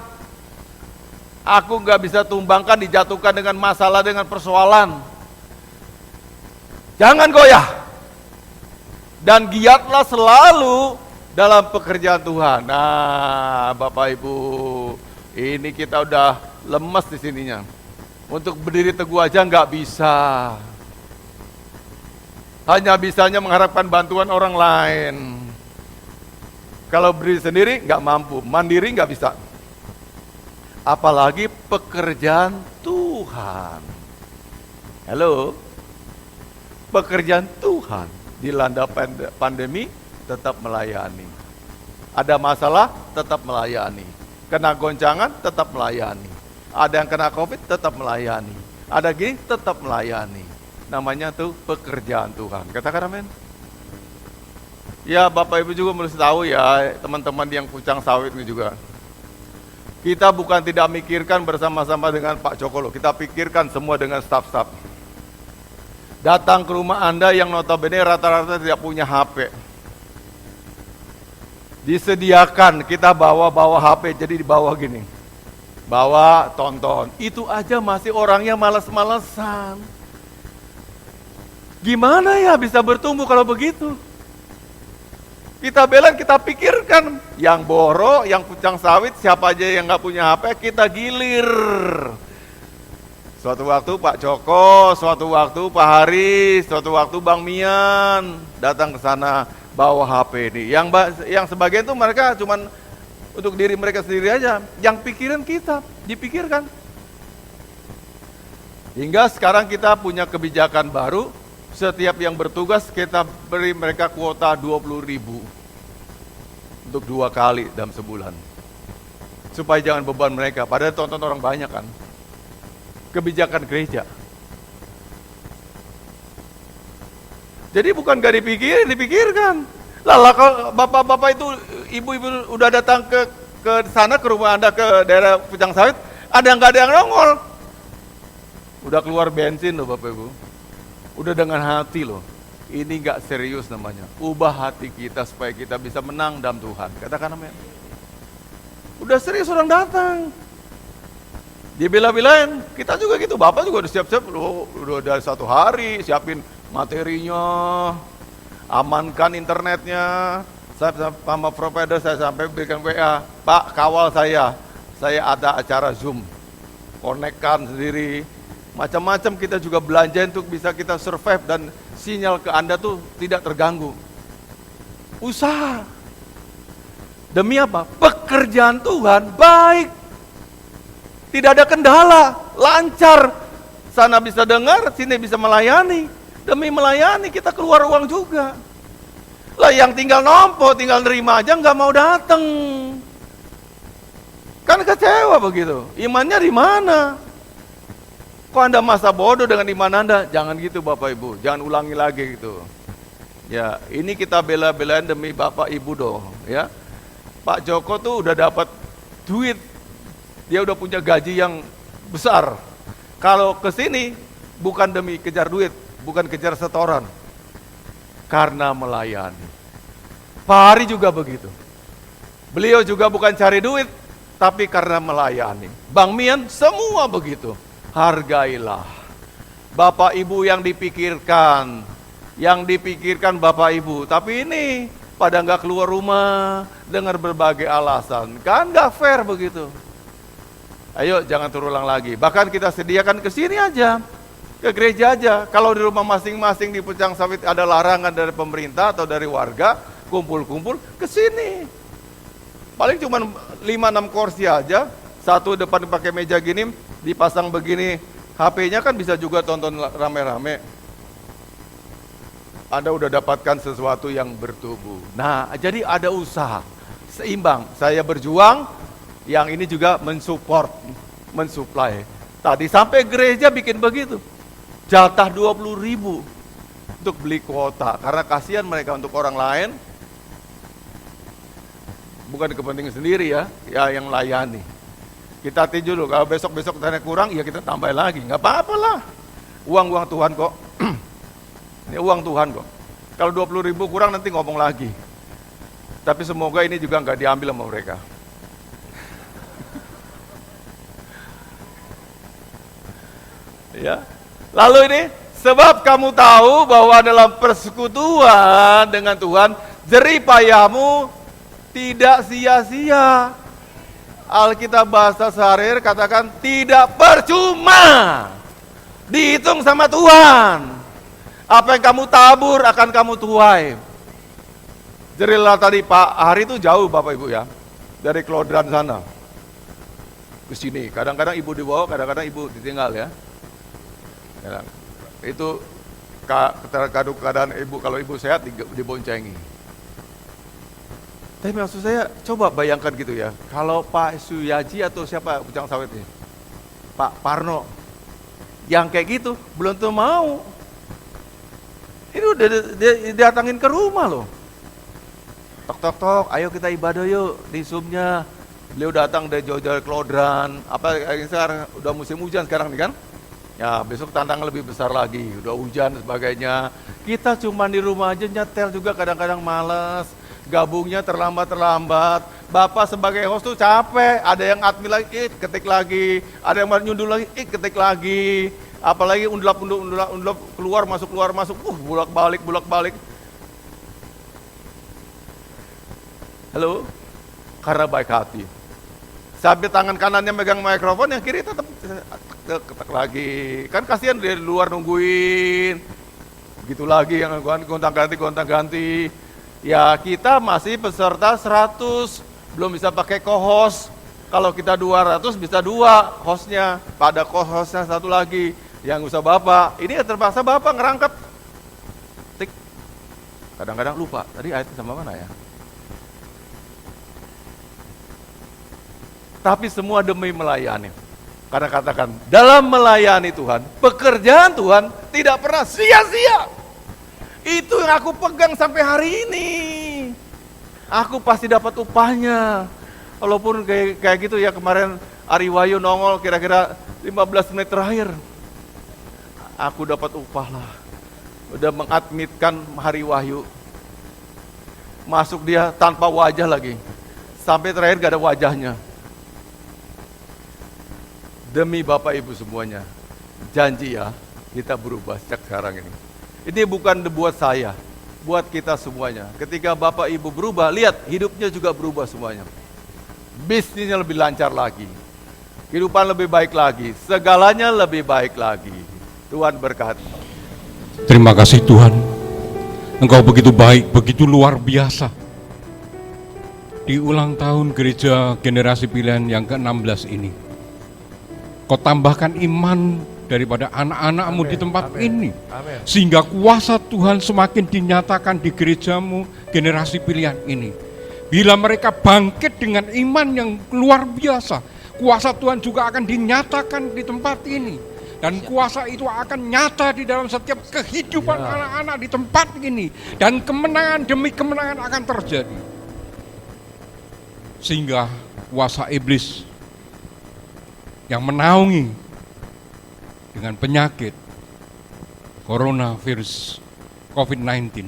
Aku gak bisa tumbangkan, dijatuhkan dengan masalah, dengan persoalan. Jangan goyah. Dan giatlah selalu dalam pekerjaan Tuhan. Nah, Bapak Ibu, ini kita udah lemes di sininya. Untuk berdiri teguh aja nggak bisa. Hanya bisanya mengharapkan bantuan orang lain. Kalau berdiri sendiri nggak mampu, mandiri nggak bisa. apalagi pekerjaan Tuhan. Halo, pekerjaan Tuhan dilanda pandemi tetap melayani. Ada masalah tetap melayani. Kena goncangan tetap melayani. Ada yang kena COVID tetap melayani. Ada gini tetap melayani. Namanya tuh pekerjaan Tuhan. Katakan amin. Ya Bapak Ibu juga mesti tahu ya, teman-teman yang pucang sawit ini juga. Kita bukan tidak mikirkan bersama-sama dengan Pak Joko loh. Kita pikirkan semua dengan staf-staf. Datang ke rumah Anda yang notabene rata-rata tidak punya HP. Disediakan, kita bawa HP, jadi dibawa gini. Bawa, tonton. Itu aja masih orangnya malas-malesan. Gimana ya bisa bertumbuh kalau begitu? Kita bela, kita pikirkan. Yang boro, yang pucang sawit, siapa aja yang nggak punya HP, kita gilir. Suatu waktu Pak Joko, suatu waktu Pak Haris, suatu waktu Bang Mian datang ke sana bawa HP ini. Yang sebagian itu mereka cuman untuk diri mereka sendiri aja. Yang pikiran kita dipikirkan. Hingga sekarang kita punya kebijakan baru. Setiap yang bertugas kita beri mereka kuota 20.000 untuk 2 kali dalam sebulan. Supaya jangan beban mereka. Padahal tonton orang banyak kan. Kebijakan gereja. Jadi bukan gak dipikirkan. Lah kalau bapak-bapak itu, ibu-ibu udah datang ke sana, ke rumah Anda, ke daerah pucang sawit, nggak ada yang nongol. Udah keluar bensin loh Bapak Ibu. Udah dengan hati loh. Ini gak serius namanya. Ubah hati kita supaya kita bisa menang dalam Tuhan. Katakan amin. Udah serius orang datang. Dia bela-belain, kita juga gitu. Bapak juga udah siap-siap, udah dari 1 hari siapin materinya, amankan internetnya. Saya sama provider saya sampai berikan WA, Pak kawal saya ada acara Zoom, konekkan sendiri, macam-macam kita juga belanja untuk bisa kita survive dan sinyal ke Anda tuh tidak terganggu. Usaha. Demi apa? Pekerjaan Tuhan baik. Tidak ada kendala, lancar. Sana bisa dengar, sini bisa melayani. Demi melayani kita keluar uang juga. Lah yang tinggal nompo, tinggal nerima aja nggak mau datang. Kan kecewa begitu. Imannya di mana? Kok Anda masa bodoh dengan iman Anda? Jangan gitu Bapak Ibu, jangan ulangi lagi gitu. Ya, ini kita bela-belain demi Bapak Ibu dong, ya. Pak Joko tuh udah dapat duit. Dia udah punya gaji yang besar. Kalau ke sini bukan demi kejar duit, bukan kejar setoran. Karena melayani. Pak Hari juga begitu. Beliau juga bukan cari duit, tapi karena melayani. Bang Mian semua begitu. Hargailah. Bapak Ibu yang dipikirkan Bapak Ibu. Tapi ini pada nggak keluar rumah, dengar berbagai alasan. Kan nggak fair begitu. Ayo jangan terulang lagi. Bahkan kita sediakan ke sini aja, ke gereja aja. Kalau di rumah masing-masing di pucang sawit ada larangan dari pemerintah atau dari warga, kumpul-kumpul ke sini. Paling cuma 5-6 kursi aja, satu depan pakai meja gini, dipasang begini, HP-nya kan bisa juga tonton rame-rame. Anda udah dapatkan sesuatu yang bertumbuh. Nah, jadi ada usaha, seimbang. Saya berjuang, yang ini juga mensupport, mensuplai. Tadi sampai gereja bikin begitu. Jatah 20.000 untuk beli kuota. Karena kasihan mereka untuk orang lain. Bukan kepentingan sendiri ya yang layani. Kita tinju dulu, kalau besok-besok tanya kurang, ya kita tambah lagi. Nggak apa-apa lah. Uang Tuhan kok. Ini uang Tuhan kok. Kalau 20.000 kurang nanti ngomong lagi. Tapi semoga ini juga nggak diambil sama mereka. Ya. Lalu ini, sebab kamu tahu bahwa dalam persekutuan dengan Tuhan, jerih payahmu tidak sia-sia. Alkitab bahasa sehari-hari katakan tidak percuma. Dihitung sama Tuhan. Apa yang kamu tabur akan kamu tuai. Jerilah tadi Pak Hari itu jauh Bapak Ibu ya. Dari Klodran sana. ke sini. Kadang-kadang ibu dibawa, kadang-kadang ibu ditinggal ya. Itu keadaan ibu, kalau ibu sehat diboncengi. Tapi maksud saya, coba bayangkan gitu ya, kalau Pak Suyaji atau siapa Pucang Sawit ini, Pak Parno, yang kayak gitu belum tentu mau. Ini udah datangin ke rumah loh. Tok, ayo kita ibadah yuk di Zoom-nya. Beliau datang dari jauh-jauh Kelodran, sekarang udah musim hujan sekarang nih kan? Ya besok tantangan lebih besar lagi, udah hujan dan sebagainya. Kita cuma di rumah aja nyetel juga kadang-kadang malas, gabungnya terlambat. Bapak sebagai host tuh capek, ada yang admin lagi, ketik lagi, ada yang nyundul lagi, ketik lagi. Apalagi undlap keluar masuk, bolak-balik. Halo, karena baik hati. Sampai tangan kanannya megang mikrofon, yang kiri tetap ketek lagi. Kan kasihan dia di luar nungguin. Begitu lagi yang gonta-ganti. Ya kita masih peserta 100, belum bisa pakai co-host. Kalau kita 200 bisa 2 hostnya, pada co-hostnya 1 lagi. Yang usah Bapak, ini terpaksa Bapak ngerangkap. Tik. Kadang-kadang lupa, tadi ayatnya sama mana ya? Tapi semua demi melayani. Karena katakan, dalam melayani Tuhan, pekerjaan Tuhan tidak pernah sia-sia. Itu yang aku pegang sampai hari ini. Aku pasti dapat upahnya. Walaupun kayak gitu ya, kemarin Ari Wahyu nongol kira-kira 15 menit terakhir. Aku dapat upah lah. Udah mengadmitkan Hari Wahyu. Masuk dia tanpa wajah lagi. Sampai terakhir gak ada wajahnya. Demi Bapak Ibu semuanya, janji ya, kita berubah sejak sekarang ini. Ini bukan buat saya, buat kita semuanya. Ketika Bapak Ibu berubah, lihat hidupnya juga berubah semuanya. Bisnisnya lebih lancar lagi, kehidupan lebih baik lagi, segalanya lebih baik lagi. Tuhan berkati. Terima kasih Tuhan, Engkau begitu baik, begitu luar biasa. Di ulang tahun gereja generasi pilihan yang ke-16 ini, Kau tambahkan iman daripada anak-anak-Mu di tempat ini. Amin. Sehingga kuasa Tuhan semakin dinyatakan di gereja-Mu generasi pilihan ini. Bila mereka bangkit dengan iman yang luar biasa, kuasa Tuhan juga akan dinyatakan di tempat ini. Dan kuasa itu akan nyata di dalam setiap kehidupan anak-anak di tempat ini. Dan kemenangan demi kemenangan akan terjadi. Sehingga kuasa iblis yang menaungi dengan penyakit coronavirus COVID-19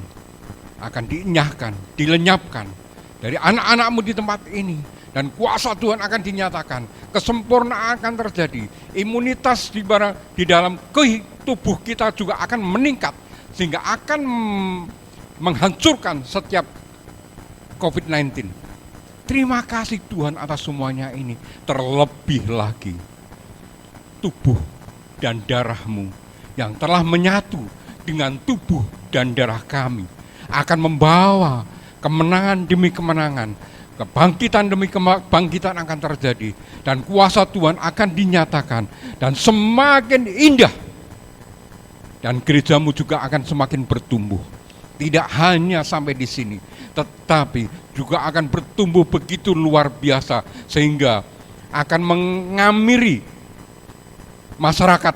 akan dienyahkan, dilenyapkan dari anak-anak-Mu di tempat ini. Dan kuasa Tuhan akan dinyatakan, kesempurnaan akan terjadi, imunitas di dalam tubuh kita juga akan meningkat, sehingga akan menghancurkan setiap COVID-19. Terima kasih Tuhan atas semuanya ini. Terlebih lagi, tubuh dan darah-Mu yang telah menyatu dengan tubuh dan darah kami akan membawa kemenangan demi kemenangan, kebangkitan demi kebangkitan akan terjadi, dan kuasa Tuhan akan dinyatakan dan semakin indah, dan gereja-Mu juga akan semakin bertumbuh. Tidak hanya sampai di sini, tetapi juga akan bertumbuh begitu luar biasa, sehingga akan mengamiri masyarakat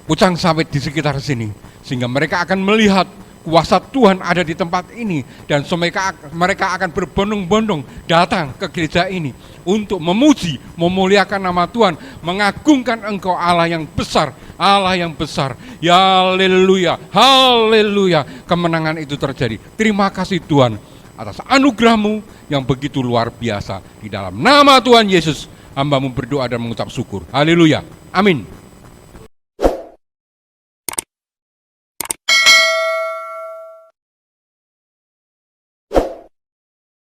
Pucang Sawit di sekitar sini, sehingga mereka akan melihat kuasa Tuhan ada di tempat ini, dan mereka akan berbondong-bondong datang ke gereja ini untuk memuji, memuliakan nama Tuhan, mengagungkan Engkau Allah yang besar, Allah yang besar. Ya haleluya, haleluya, kemenangan itu terjadi. Terima kasih Tuhan atas anugerah-Mu yang begitu luar biasa. Di dalam nama Tuhan Yesus, hamba-Mu berdoa dan mengucap syukur. Haleluya, amin.